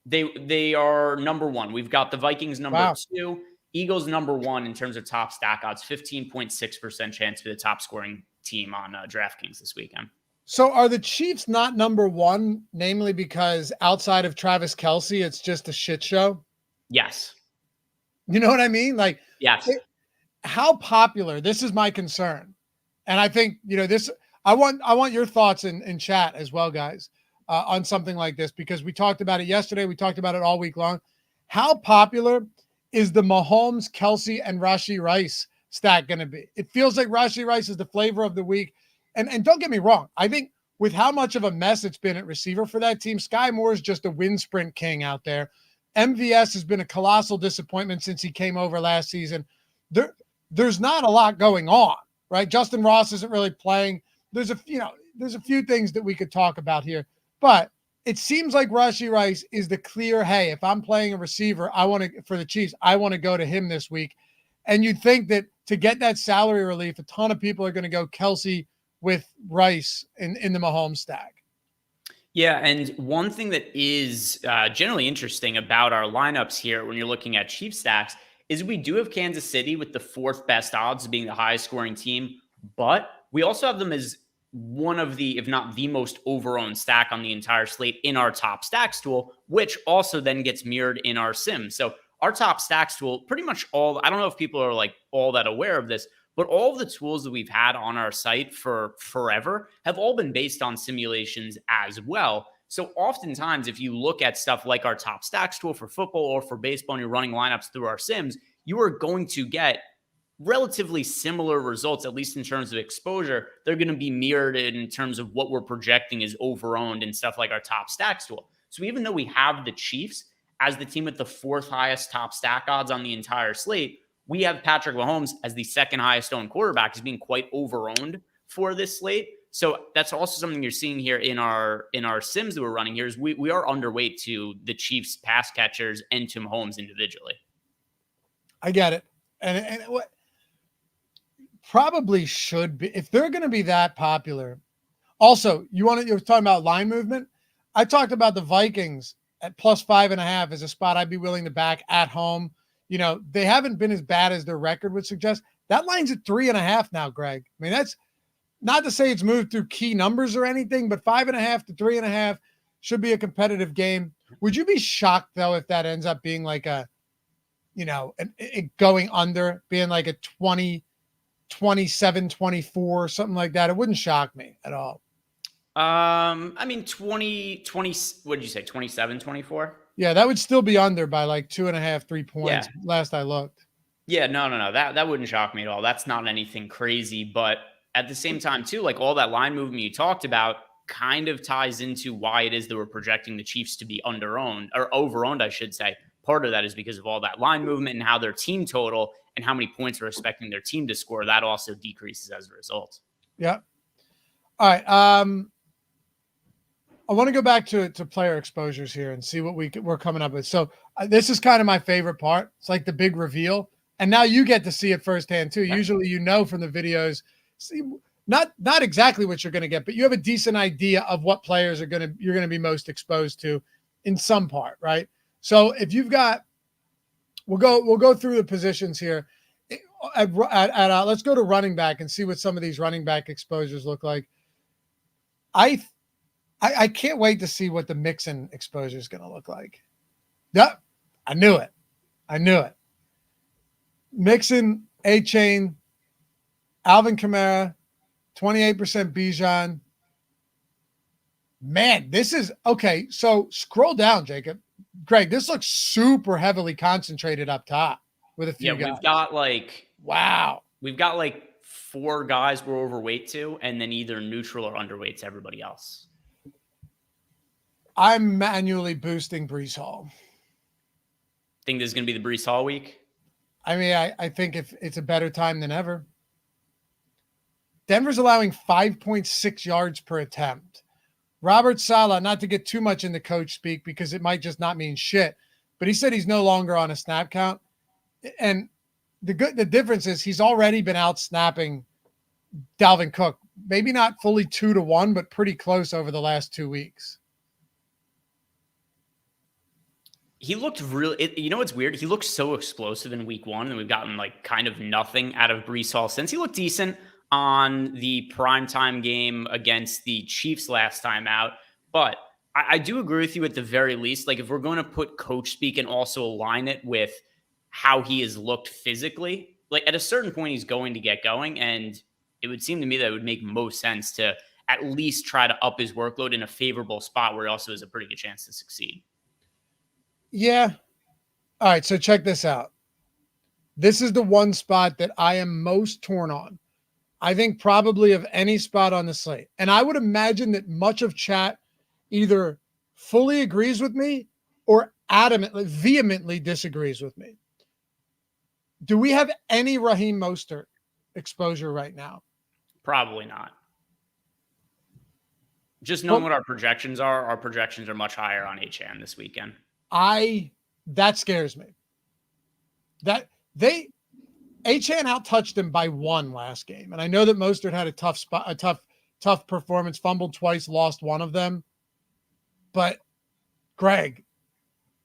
They are number 1. We've got the Vikings number 2, Eagles number 1 in terms of top stack odds, 15.6% chance to be the top scoring team on DraftKings this weekend. So are the Chiefs not number 1, namely because outside of Travis Kelce, it's just a shit show? Yes. You know what I mean? Like, yes. How popular? This is my concern. And I think, I want your thoughts in chat as well, guys, on something like this, because we talked about it yesterday. We talked about it all week long. How popular is the Mahomes, Kelce, and Rashee Rice stack going to be? It feels like Rashee Rice is the flavor of the week. And don't get me wrong. I think with how much of a mess it's been at receiver for that team, Sky Moore is just a wind sprint king out there. MVS has been a colossal disappointment since he came over last season. There's not a lot going on, right? Justin Ross isn't really playing. There's a few things that we could talk about here, but it seems like Rashee Rice is the clear, hey, if I'm playing a receiver, for the Chiefs, I want to go to him this week. And you'd think that to get that salary relief, a ton of people are going to go Kelce with Rice in the Mahomes stack. Yeah, and one thing that is generally interesting about our lineups here when you're looking at Chiefs stacks is we do have Kansas City with the 4th best odds being the highest scoring team, but we also have them as one of the, if not the most over-owned stack on the entire slate in our top stacks tool, which also then gets mirrored in our sim. So our top stacks tool, pretty much I don't know if people are like all that aware of this, but all of the tools that we've had on our site for forever have all been based on simulations as well. So oftentimes, if you look at stuff like our top stacks tool for football or for baseball and you're running lineups through our sims, you are going to get relatively similar results, at least in terms of exposure. They're going to be mirrored in terms of what we're projecting is over-owned and stuff like our top stacks tool. So even though we have the Chiefs as the team with the 4th highest top stack odds on the entire slate, we have Patrick Mahomes as the 2nd highest owned quarterback as being quite over-owned for this slate. So that's also something you're seeing here in our sims that we're running here is we are underweight to the Chiefs pass catchers and to Mahomes individually. I get it. And what probably should be, if they're going to be that popular. Also, you're talking about line movement. I talked about the Vikings at plus 5.5 as a spot I'd be willing to back at home. They haven't been as bad as their record would suggest. That line's at 3.5 now, Greg. I mean, that's not to say it's moved through key numbers or anything, but 5.5 to 3.5 should be a competitive game. Would you be shocked though if that ends up being like going under, being like a 20 27-24, something like that. It wouldn't shock me at all. I mean, 20, what did you say? 27, 24? Yeah, that would still be under by like 2.5, 3 points. Yeah. Last I looked. Yeah, no. That wouldn't shock me at all. That's not anything crazy. But at the same time, too, like all that line movement you talked about kind of ties into why it is that we're projecting the Chiefs to be under-owned or over-owned, I should say. Part of that is because of all that line movement and how their team total and how many points we're expecting their team to score. That also decreases as a result. Yeah. All right. I want to go back to player exposures here and see what we're coming up with. So this is kind of my favorite part. It's like the big reveal. And now you get to see it firsthand too. Usually, from the videos, see, not exactly what you're going to get, but you have a decent idea of what players you're going to be most exposed to in some part, right? So if you've got, we'll go through the positions here. Let's go to running back and see what some of these running back exposures look like. I can't wait to see what the Mixon exposure is going to look like. Yep, I knew it. Mixon, A-Chain, Alvin Kamara, 28% Bijan. Man, this is okay. So scroll down, Jacob. Greg, this looks super heavily concentrated up top with a few guys. We've got wow. We've got like 4 guys we're overweight to, and then either neutral or underweight to everybody else. I'm manually boosting Breece Hall. Think this is going to be the Breece Hall week? I mean, I think if it's a better time than ever. Denver's allowing 5.6 yards per attempt. Robert Saleh, not to get too much into coach speak because it might just not mean shit, but he said he's no longer on a snap count. And the difference is he's already been out snapping Dalvin Cook. Maybe not fully 2-1, but pretty close over the last 2 weeks. He looked really, you know what's weird? He looked so explosive in week 1, and we've gotten like kind of nothing out of Breece Hall since. He looked decent on the primetime game against the Chiefs last time out. But I do agree with you at the very least. Like if we're going to put coach speak and also align it with how he has looked physically, like at a certain point, he's going to get going. And it would seem to me that it would make most sense to at least try to up his workload in a favorable spot where he also has a pretty good chance to succeed. Yeah. All right. So check this out. This is the one spot that I am most torn on. I think probably of any spot on the slate. And I would imagine that much of chat either fully agrees with me or vehemently disagrees with me. Do we have any Raheem Mostert exposure right now? Probably not. Just knowing what our projections are much higher on HN this weekend. That scares me. That Achane out-touched him by 1 last game. And I know that Mostert had a tough performance, fumbled twice, lost one of them. But Greg,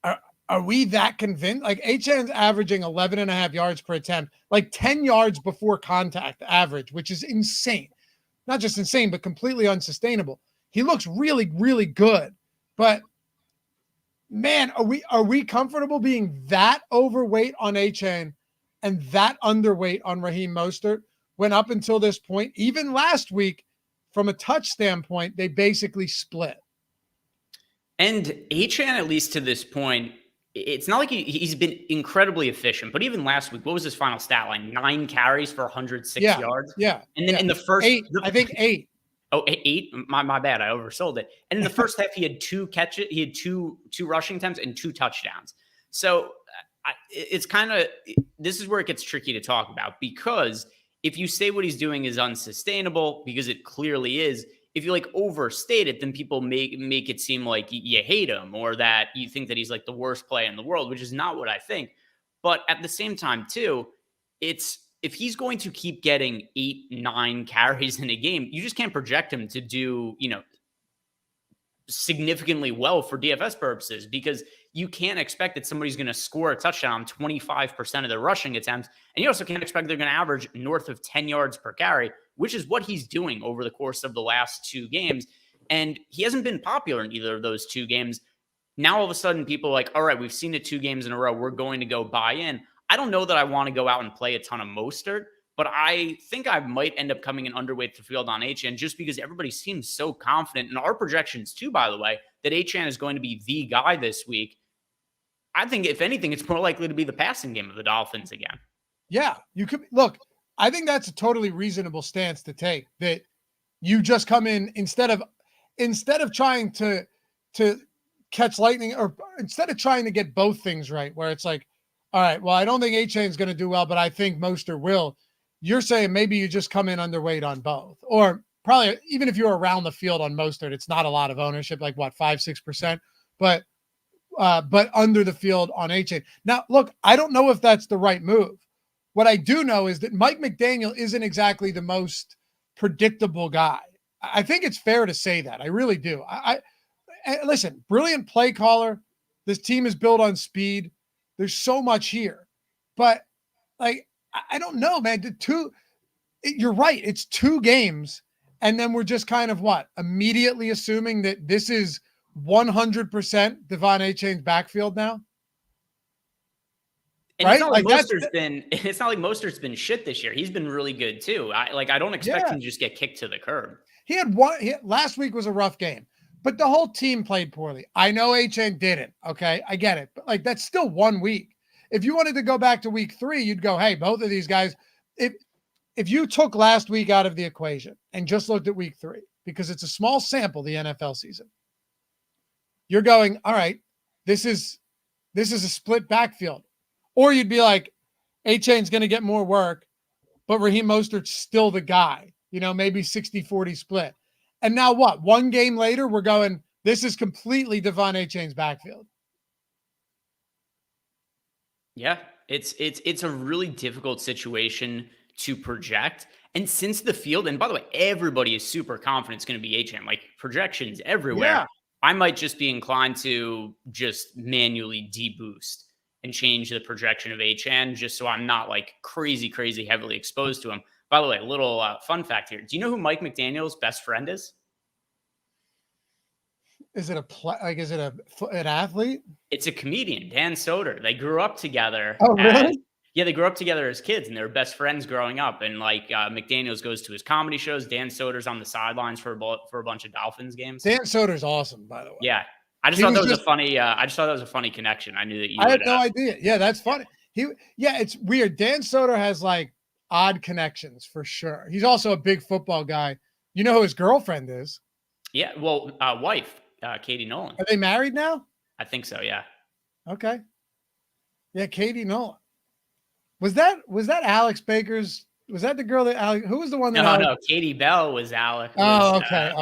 are we that convinced? Like Achane's averaging 11.5 yards per attempt, like 10 yards before contact average, which is insane. Not just insane, but completely unsustainable. He looks really, really good. But man, are we comfortable being that overweight on Achane and that underweight on Raheem Mostert when up until this point, even last week, from a touch standpoint, they basically split? And Achane, at least to this point, it's not like he's been incredibly efficient, but even last week, what was his final stat line? 9 carries for 106 yards? Yeah. And then in the first... 8, I think 8. Oh, 8? My bad. I oversold it. And in the first half, he had 2 catches. He had two rushing attempts and 2 touchdowns. So it's kind of, this is where it gets tricky to talk about, because if you say what he's doing is unsustainable, because it clearly is, if you like overstate it, then people make it seem like you hate him or that you think that he's like the worst player in the world, which is not what I think. But at the same time, too, if he's going to keep getting 8, 9 carries in a game, you just can't project him to do, significantly well for DFS purposes, because you can't expect that somebody's going to score a touchdown on 25% of their rushing attempts. And you also can't expect they're going to average north of 10 yards per carry, which is what he's doing over the course of the last 2 games. And he hasn't been popular in either of those 2 games. Now, all of a sudden, people are like, all right, we've seen it 2 games in a row. We're going to go buy in. I don't know that I want to go out and play a ton of Mostert, but I think I might end up coming in underweight the field on HN just because everybody seems so confident. And our projections too, by the way, that HN is going to be the guy this week. I think if anything, it's more likely to be the passing game of the Dolphins again. Yeah, you could look. I think that's a totally reasonable stance to take, that you just come in instead of trying to catch lightning, or instead of trying to get both things right, where it's like, all right, well, I don't think A-Chain is going to do well, but I think Mostert will. You're saying maybe you just come in underweight on both, or probably even if you're around the field on Mostert, it's not a lot of ownership, like what, 5-6%, but under the field on A-Chain. Now, look, I don't know if that's the right move. What I do know is that Mike McDaniel isn't exactly the most predictable guy. I think it's fair to say that. I really do. I listen, brilliant play caller. This team is built on speed. There's so much here. But, like, I don't know, man. You're right. It's 2 games, and then we're just kind of immediately assuming that this is 100% Devon A-Chain's backfield now. And right? It's not like Mostert's been shit this year. He's been really good too. I don't expect him to just get kicked to the curb. Last week was a rough game, but the whole team played poorly. I know A-Chain didn't. Okay. I get it. But that's still 1 week. If you wanted to go back to week 3, you'd go, hey, both of these guys, if you took last week out of the equation and just looked at week 3, because it's a small sample, the NFL season, you're going, all right, this is a split backfield. Or you'd be like, A-Chain's going to get more work, but Raheem Mostert's still the guy, maybe 60-40 split. And now what? 1 game later, we're going, this is completely Devon A-Chain's backfield. Yeah, it's a really difficult situation to project. And since the field, and by the way, everybody is super confident it's going to be A-Chain, like projections everywhere. Yeah. I might just be inclined to just manually deboost and change the projection of A-Chan just so I'm not crazy heavily exposed to him. By the way, a little fun fact here. Do you know who Mike McDaniel's best friend is? Is it an athlete? It's a comedian, Dan Soder. They grew up together. Oh, really? They grew up together as kids, and they were best friends growing up. And McDaniels goes to his comedy shows. Dan Soder's on the sidelines for a bunch of Dolphins games. Dan Soder's awesome, by the way. Yeah. I just thought that was a funny connection. I knew that I had no idea. Yeah, that's funny. It's weird. Dan Soder has odd connections for sure. He's also a big football guy. You know who his girlfriend is? Yeah, well, wife, Katie Nolan. Are they married now? I think so, yeah. Okay. Yeah, Katie Nolan. Was that Alex Baker's? Was that the girl that Alex? Who was the one that? No. Katie Bell was Alex. Oh, okay.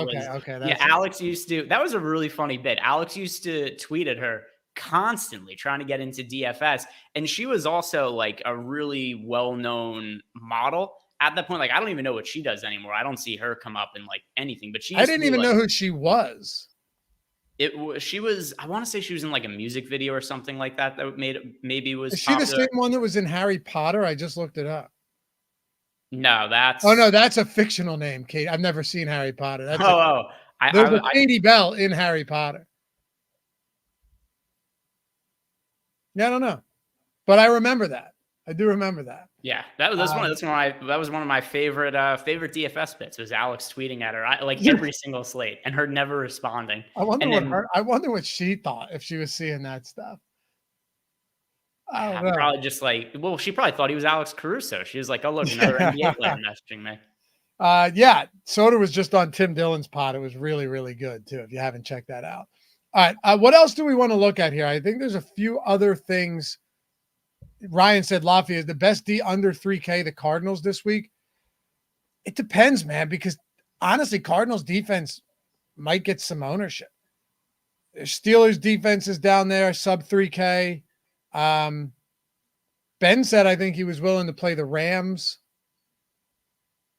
That's Alex used to. That was a really funny bit. Alex used to tweet at her constantly trying to get into DFS, and she was also a really well-known model at that point. I don't even know what she does anymore. I don't see her come up in anything. But I didn't even know who she was. She was. I want to say she was in a music video or something like that. That maybe was. Is she the same one that was in Harry Potter? I just looked it up. No, that's. Oh no, that's a fictional name, Kate. I've never seen Harry Potter. There's a Katie Bell in Harry Potter. Yeah, I don't know, but I remember that. I do remember that. Yeah, that was one of my favorite DFS bits. Was Alex tweeting at her every single slate and her never responding. I wonder what she thought if she was seeing that stuff. I don't know. Probably just she probably thought he was Alex Caruso. She was like, "Oh look, another NBA player messaging me." Yeah, Soder was just on Tim Dillon's pod. It was really, really good too. If you haven't checked that out. All right, what else do we want to look at here? I think there's a few other things. Ryan said Lafayette is the best D under 3K. The Cardinals this week. It depends, man, because honestly, Cardinals defense might get some ownership. The Steelers defense is down there, sub 3K. Ben said I think he was willing to play the Rams.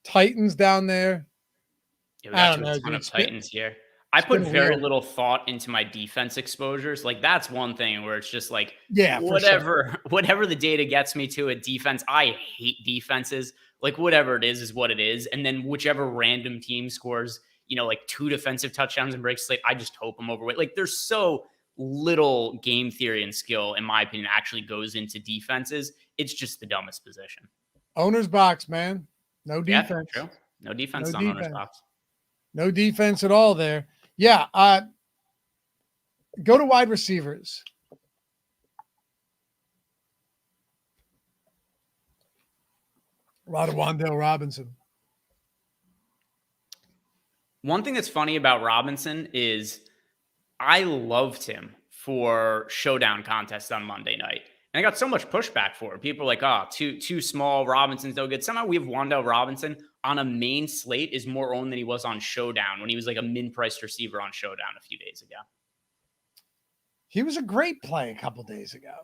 Titans down there. Yeah, I don't know. A ton of Titans here. I put very little thought into my defense exposures. That's one thing where it's just whatever the data gets me to a defense. I hate defenses. Whatever it is what it is. And then whichever random team scores, 2 defensive touchdowns and breaks slate, I just hope I'm overweight. There's so little game theory and skill, in my opinion, actually goes into defenses. It's just the dumbest position. Owner's box, man. No defense. Yeah, true. No defense No on owner's defense. box. No defense at all there. Yeah. Go to wide receivers. A lot of Wan'Dale Robinson. One thing that's funny about Robinson is I loved him for showdown contest on Monday night. And I got so much pushback for it. People are like, oh, too small. Robinson's no good. Somehow we have Wan'Dale Robinson on a main slate is more owned than he was on Showdown when he was like a min-priced receiver on Showdown a few days ago. He was a great play a couple days ago.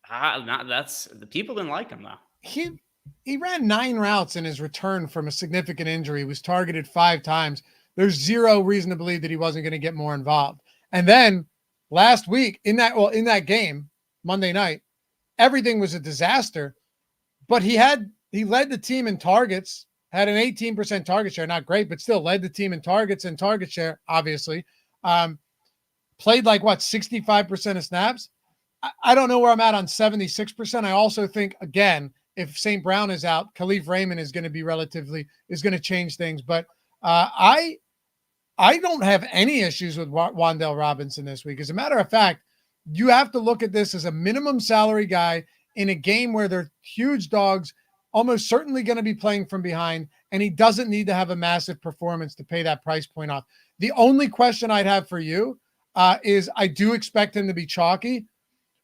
That's the people didn't like him though. He ran 9 routes in his return from a significant injury. He was targeted 5 times. There's zero reason to believe that he wasn't going to get more involved. And then last week in that game, Monday night, everything was a disaster, but he led the team in targets, had an 18% target share, not great, but still led the team in targets and target share, obviously. Played like 65% of snaps. I don't know where I'm at on 76%. I also think, again, if St. Brown is out, Khalif Raymond is going to be is going to change things. But I don't have any issues with Wan'Dale Robinson this week. As a matter of fact, you have to look at this as a minimum salary guy in a game where they're huge dogs, almost certainly going to be playing from behind, and he doesn't need to have a massive performance to pay that price point off. The only question I'd have for you is I do expect him to be chalky.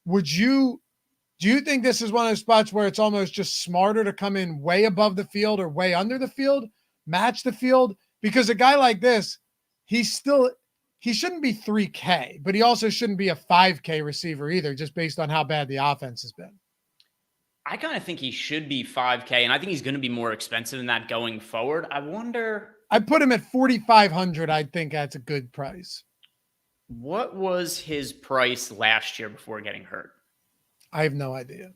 Do you think this is one of those spots where it's almost just smarter to come in way above the field or way under the field, match the field? Because a guy like this, he shouldn't be 3K, but he also shouldn't be a 5K receiver either, just based on how bad the offense has been. I kind of think he should be 5K, and I think he's going to be more expensive than that going forward. I wonder. I put him at 4,500. I think that's a good price. What was his price last year before getting hurt? I have no idea.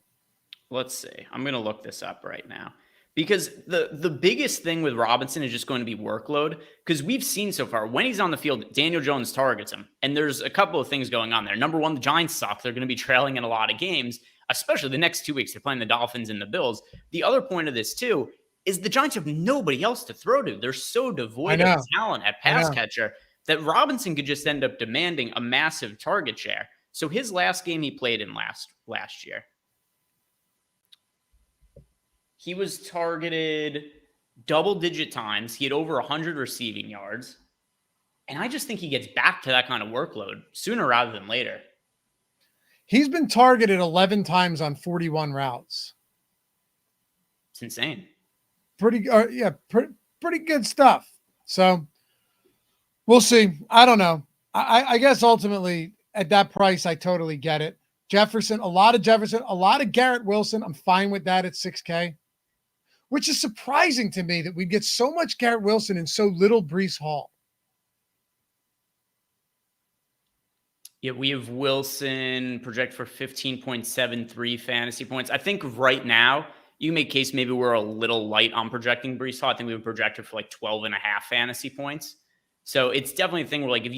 Let's see. I'm going to look this up right now. Because the biggest thing with Robinson is just going to be workload. Because we've seen so far, when he's on the field, Daniel Jones targets him. And there's a couple of things going on there. Number one, the Giants suck. They're going to be trailing in a lot of games, especially the next 2 weeks. They're playing the Dolphins and the Bills. The other point of this, too, is the Giants have nobody else to throw to. They're so devoid of talent at pass catcher that Robinson could just end up demanding a massive target share. So his last game he played in last year, he was targeted double-digit times. He had over 100 receiving yards. And I just think he gets back to that kind of workload sooner rather than later. He's been targeted 11 times on 41 routes. It's insane. Pretty good stuff. So we'll see. I don't know. I guess ultimately at that price, I totally get it. Jefferson, a lot of Garrett Wilson. I'm fine with that at 6K, which is surprising to me that we get so much Garrett Wilson and so little Breece Hall. Yeah, we have Wilson project for 15.73 fantasy points. I think right now you make case maybe we're a little light on projecting Breece Hall. I think we have projected for like 12.5 fantasy points. So it's definitely a thing where like if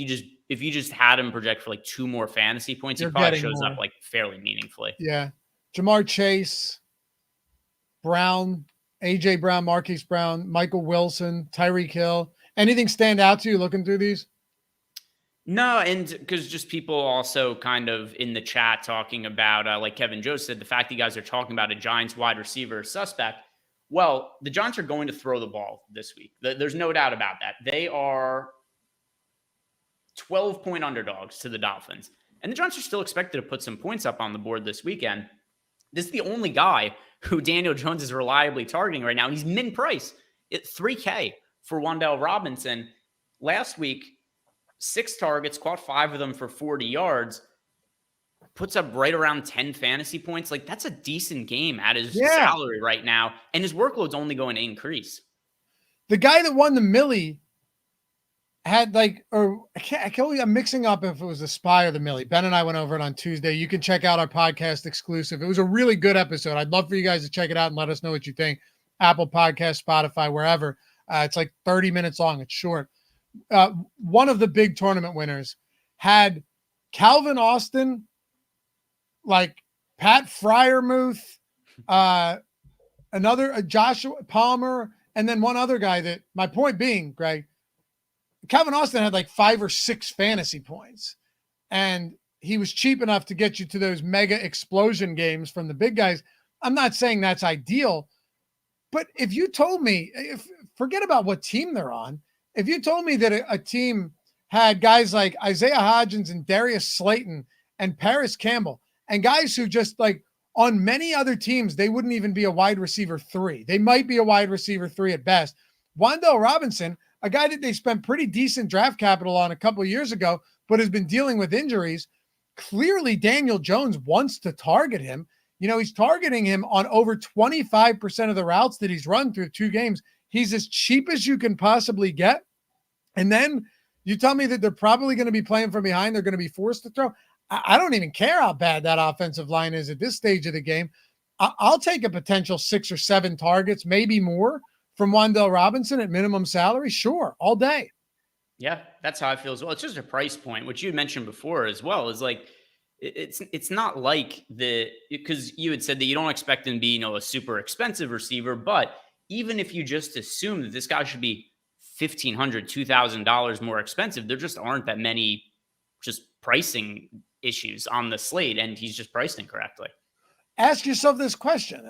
you just had him project for like 2 more fantasy points, he probably shows up like fairly meaningfully. Yeah. Jamar Chase, Brown, AJ Brown, Marquise Brown, Michael Wilson, Tyreek Hill. Anything stand out to you looking through these? No, and because just people also kind of in the chat talking about, like Kevin Joe said, the fact that you guys are talking about a Giants wide receiver suspect. Well, the Giants are going to throw the ball this week. There's no doubt about that. They are 12-point underdogs to the Dolphins. And the Giants are still expected to put some points up on the board this weekend. This is the only guy who Daniel Jones is reliably targeting right now. He's min-price at 3K for Wan'Dale Robinson. Last week, 6 targets, caught 5 of them for 40 yards, puts up right around 10 fantasy points. Like, that's a decent game at his salary right now, and his workload's only going to increase. The guy that won the Millie had I'm mixing up if it was the Spy or the Millie. Ben and I went over it on Tuesday. You can check out our podcast exclusive. It was a really good episode. I'd love for you guys to check it out and let us know what you think. Apple Podcast, Spotify, wherever. It's like 30 minutes long. It's short. One of the big tournament winners had Calvin Austin, like Pat Freiermuth, another Joshua Palmer, and then one other guy that my point being, Greg, Calvin Austin had like 5 or 6 fantasy points, and he was cheap enough to get you to those mega explosion games from the big guys. I'm not saying that's ideal, but if you told me, forget about what team they're on. If you told me that a team had guys like Isaiah Hodgins and Darius Slayton and Paris Campbell and guys who just like on many other teams, they wouldn't even be a wide receiver 3. They might be a wide receiver 3 at best. Wan'Dale Robinson, a guy that they spent pretty decent draft capital on a couple of years ago, but has been dealing with injuries. Clearly, Daniel Jones wants to target him. You know, he's targeting him on over 25% of the routes that he's run through 2 games. He's as cheap as you can possibly get. And then you tell me that they're probably going to be playing from behind. They're going to be forced to throw. I don't even care how bad that offensive line is at this stage of the game. I'll take a potential 6 or 7 targets, maybe more, from Wan'Dale Robinson at minimum salary. Sure, all day. Yeah, that's how I feel as well. It's just a price point, which you had mentioned before as well, is like, it's not like because you had said that you don't expect him to be, a super expensive receiver, but even if you just assume that this guy should be $1,500, $2,000 more expensive, there just aren't that many just pricing issues on the slate, and he's just priced incorrectly. Ask yourself this question.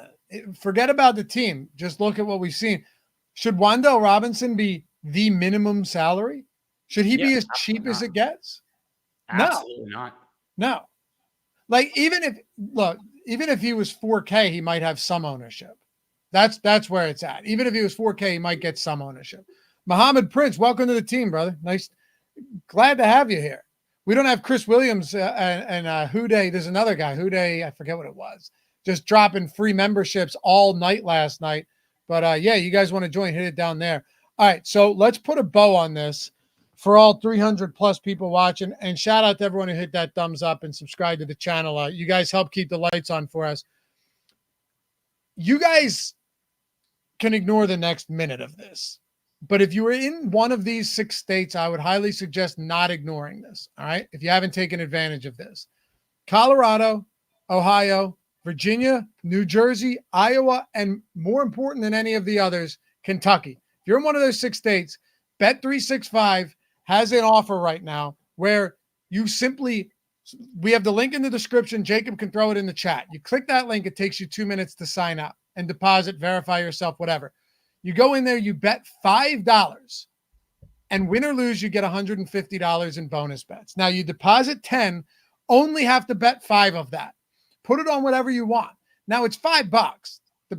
Forget about the team. Just look at what we've seen. Should Wan'Dale Robinson be the minimum salary? Should he be as cheap as it gets? Absolutely not. No. Like even if he was 4K, he might have some ownership. That's where it's at. Even if he was 4K, he might get some ownership. Muhammad Prince, welcome to the team, brother. Nice. Glad to have you here. We don't have Chris Williams and Houday. There's another guy, Houday, I forget what it was, just dropping free memberships all night last night. But yeah, you guys want to join, hit it down there. All right, so let's put a bow on this for all 300 plus people watching. And shout out to everyone who hit that thumbs up and subscribe to the channel. You guys help keep the lights on for us. You guys can ignore the next minute of this. But if you were in one of these 6 states, I would highly suggest not ignoring this. All right. If you haven't taken advantage of this, Colorado, Ohio, Virginia, New Jersey, Iowa, and more important than any of the others, Kentucky. If you're in one of those 6 states, Bet365 has an offer right now where you we have the link in the description. Jacob can throw it in the chat. You click that link. It takes you 2 minutes to sign up and deposit, verify yourself, whatever. You go in there, you bet $5, and win or lose, you get $150 in bonus bets. Now you deposit 10, only have to bet 5 of that. Put it on whatever you want. Now it's $5. The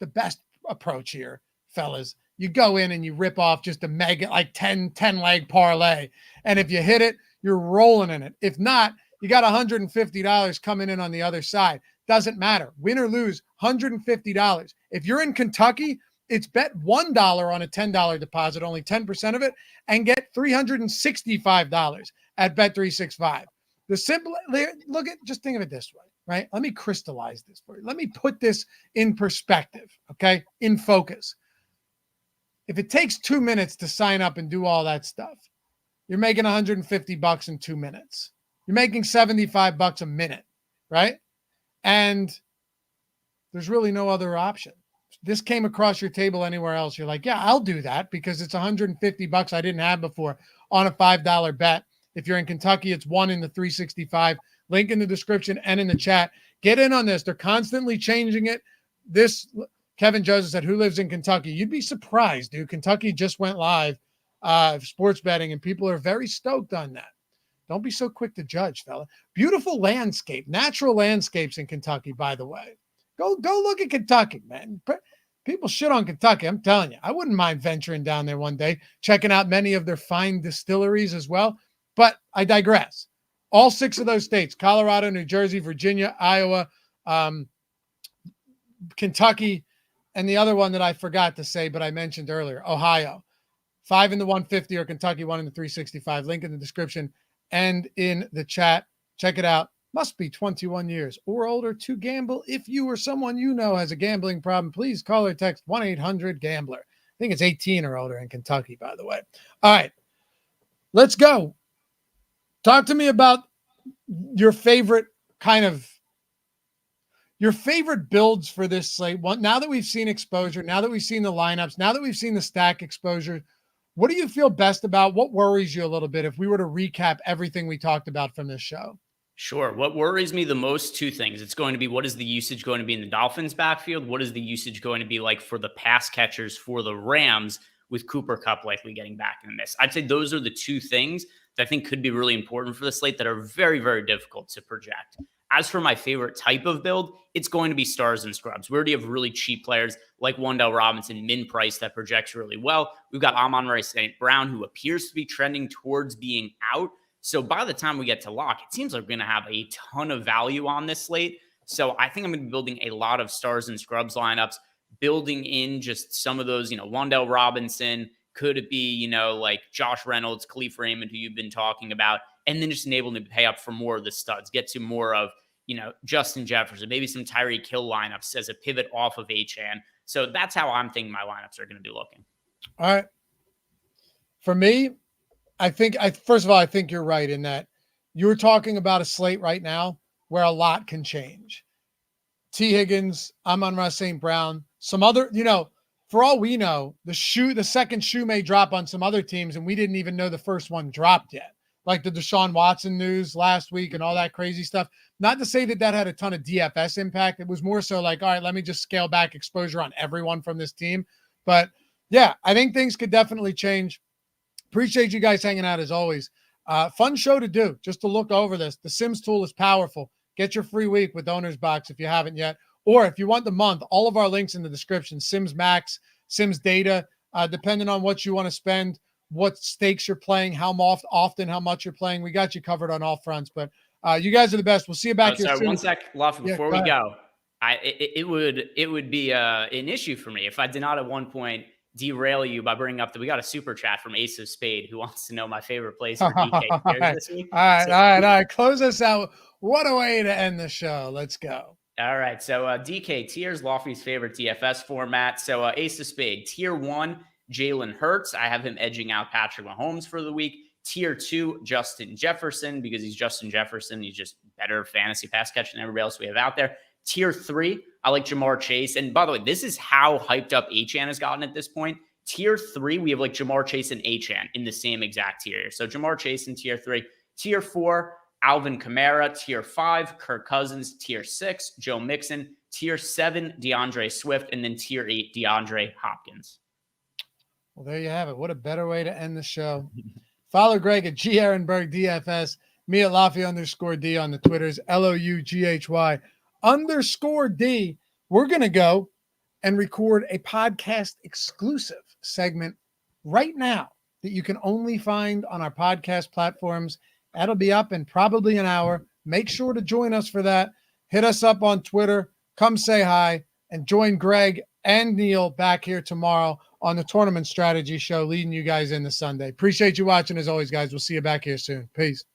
best approach here, fellas. You go in and you rip off just a mega, like 10 leg parlay. And if you hit it, you're rolling in it. If not, you got $150 coming in on the other side. Doesn't matter. Win or lose, $150. If you're in Kentucky, it's bet $1 on a $10 deposit, only 10% of it, and get $365 at Bet365. Just think of it this way, right? Let me crystallize this for you. Let me put this in perspective, okay? In focus. If it takes 2 minutes to sign up and do all that stuff, you're making $150 in 2 minutes. You're making $75 a minute, right? And there's really no other option. This came across your table anywhere else, you're like, yeah, I'll do that because it's $150 I didn't have before on a $5 bet. If you're in Kentucky, it's 1 in the 365. Link in the description and in the chat. Get in on this. They're constantly changing it. Kevin Joseph said, who lives in Kentucky? You'd be surprised, dude. Kentucky just went live, sports betting, and people are very stoked on that. Don't be so quick to judge, fella. Beautiful landscape, natural landscapes in Kentucky, by the way. Go look at Kentucky, man. People shit on Kentucky. I'm telling you, I wouldn't mind venturing down there one day, checking out many of their fine distilleries as well. But I digress. All 6 of those states, Colorado, New Jersey, Virginia, Iowa, Kentucky, and the other one that I forgot to say, but I mentioned earlier, Ohio. 5 in the 150 or Kentucky, 1 in the 365. Link in the description and in the chat. Check it out. Must be 21 years or older to gamble. If you or someone you know has a gambling problem, please call or text 1-800-GAMBLER. I think it's 18 or older in Kentucky, by the way. All right, let's go. Talk to me about your favorite kind of your favorite builds for this slate. Now that we've seen exposure, now that we've seen the lineups, now that we've seen the stack exposure, what do you feel best about? What worries you a little bit if we were to recap everything we talked about from this show? Sure. What worries me the most, two things. It's going to be, what is the usage going to be in the Dolphins backfield? What is the usage going to be like for the pass catchers for the Rams, with Cooper Kupp likely getting back in the mix? I'd say those are the two things that I think could be really important for the slate that are very, very difficult to project. As for my favorite type of build, it's going to be stars and scrubs. We already have really cheap players like Wan'Dale Robinson, min price, that projects really well. We've got Amon-Ra St. Brown, who appears to be trending towards being out. So by the time we get to lock, it seems like we're going to have a ton of value on this slate. So I think I'm going to be building a lot of stars and scrubs lineups, building in just some of those, Wan'Dale Robinson. Could it be, like Josh Reynolds, Khalif Raymond, who you've been talking about, and then just enable them to pay up for more of the studs, get to more of, Justin Jefferson, maybe some Tyreek Hill lineups as a pivot off of Achane. So that's how I'm thinking my lineups are going to be looking. All right. For me, first of all, I think you're right in that you're talking about a slate right now where a lot can change. T. Higgins, Amon-Ra St. Brown, some other, for all we know, the second shoe may drop on some other teams, and we didn't even know the first one dropped yet. Like the Deshaun Watson news last week and all that crazy stuff. Not to say that had a ton of DFS impact. It was more so like, all right, let me just scale back exposure on everyone from this team. But yeah, I think things could definitely change. Appreciate you guys hanging out as always. Fun show to do, just to look over this. The Sims tool is powerful. Get your free week with Owner's Box if you haven't yet. Or if you want the month, all of our links in the description. Sims Max, Sims Data, depending on what you want to spend, what stakes you're playing, how often, how much you're playing. We got you covered on all fronts. But you guys are the best. We'll see you back here soon. 1 sec, Loughran, before we go. It would be an issue for me if I did not at one point derail you by bringing up that we got a super chat from Ace of Spade, who wants to know my favorite place for DK this week. All right. Close us out. What a way to end the show. Let's go. All right. So DK tiers, Lofty's favorite DFS format. So Ace of Spade, tier 1, Jalen Hurts. I have him edging out Patrick Mahomes for the week. Tier 2, Justin Jefferson, because he's Justin Jefferson. He's just better fantasy pass catcher than everybody else we have out there. Tier 3, I like Jamar Chase. And by the way, this is how hyped up Achane has gotten at this point. Tier 3, we have like Jamar Chase and Achane in the same exact tier. So Jamar Chase in tier 3. Tier 4, Alvin Kamara. Tier 5, Kirk Cousins. Tier 6, Joe Mixon. Tier 7, DeAndre Swift. And then tier 8, DeAndre Hopkins. Well, there you have it. What a better way to end the show. Follow Greg at G. Ehrenberg DFS. Me at Lofty_D on the Twitters. LOUGHY_D. We're going to go and record a podcast exclusive segment right now that you can only find on our podcast platforms. That'll be up in probably an hour. Make sure to join us for that. Hit us up on Twitter. Come say hi and join Greg and Neil back here tomorrow on the Tournament Strategy Show, leading you guys into Sunday. Appreciate you watching as always, guys. We'll see you back here soon. Peace.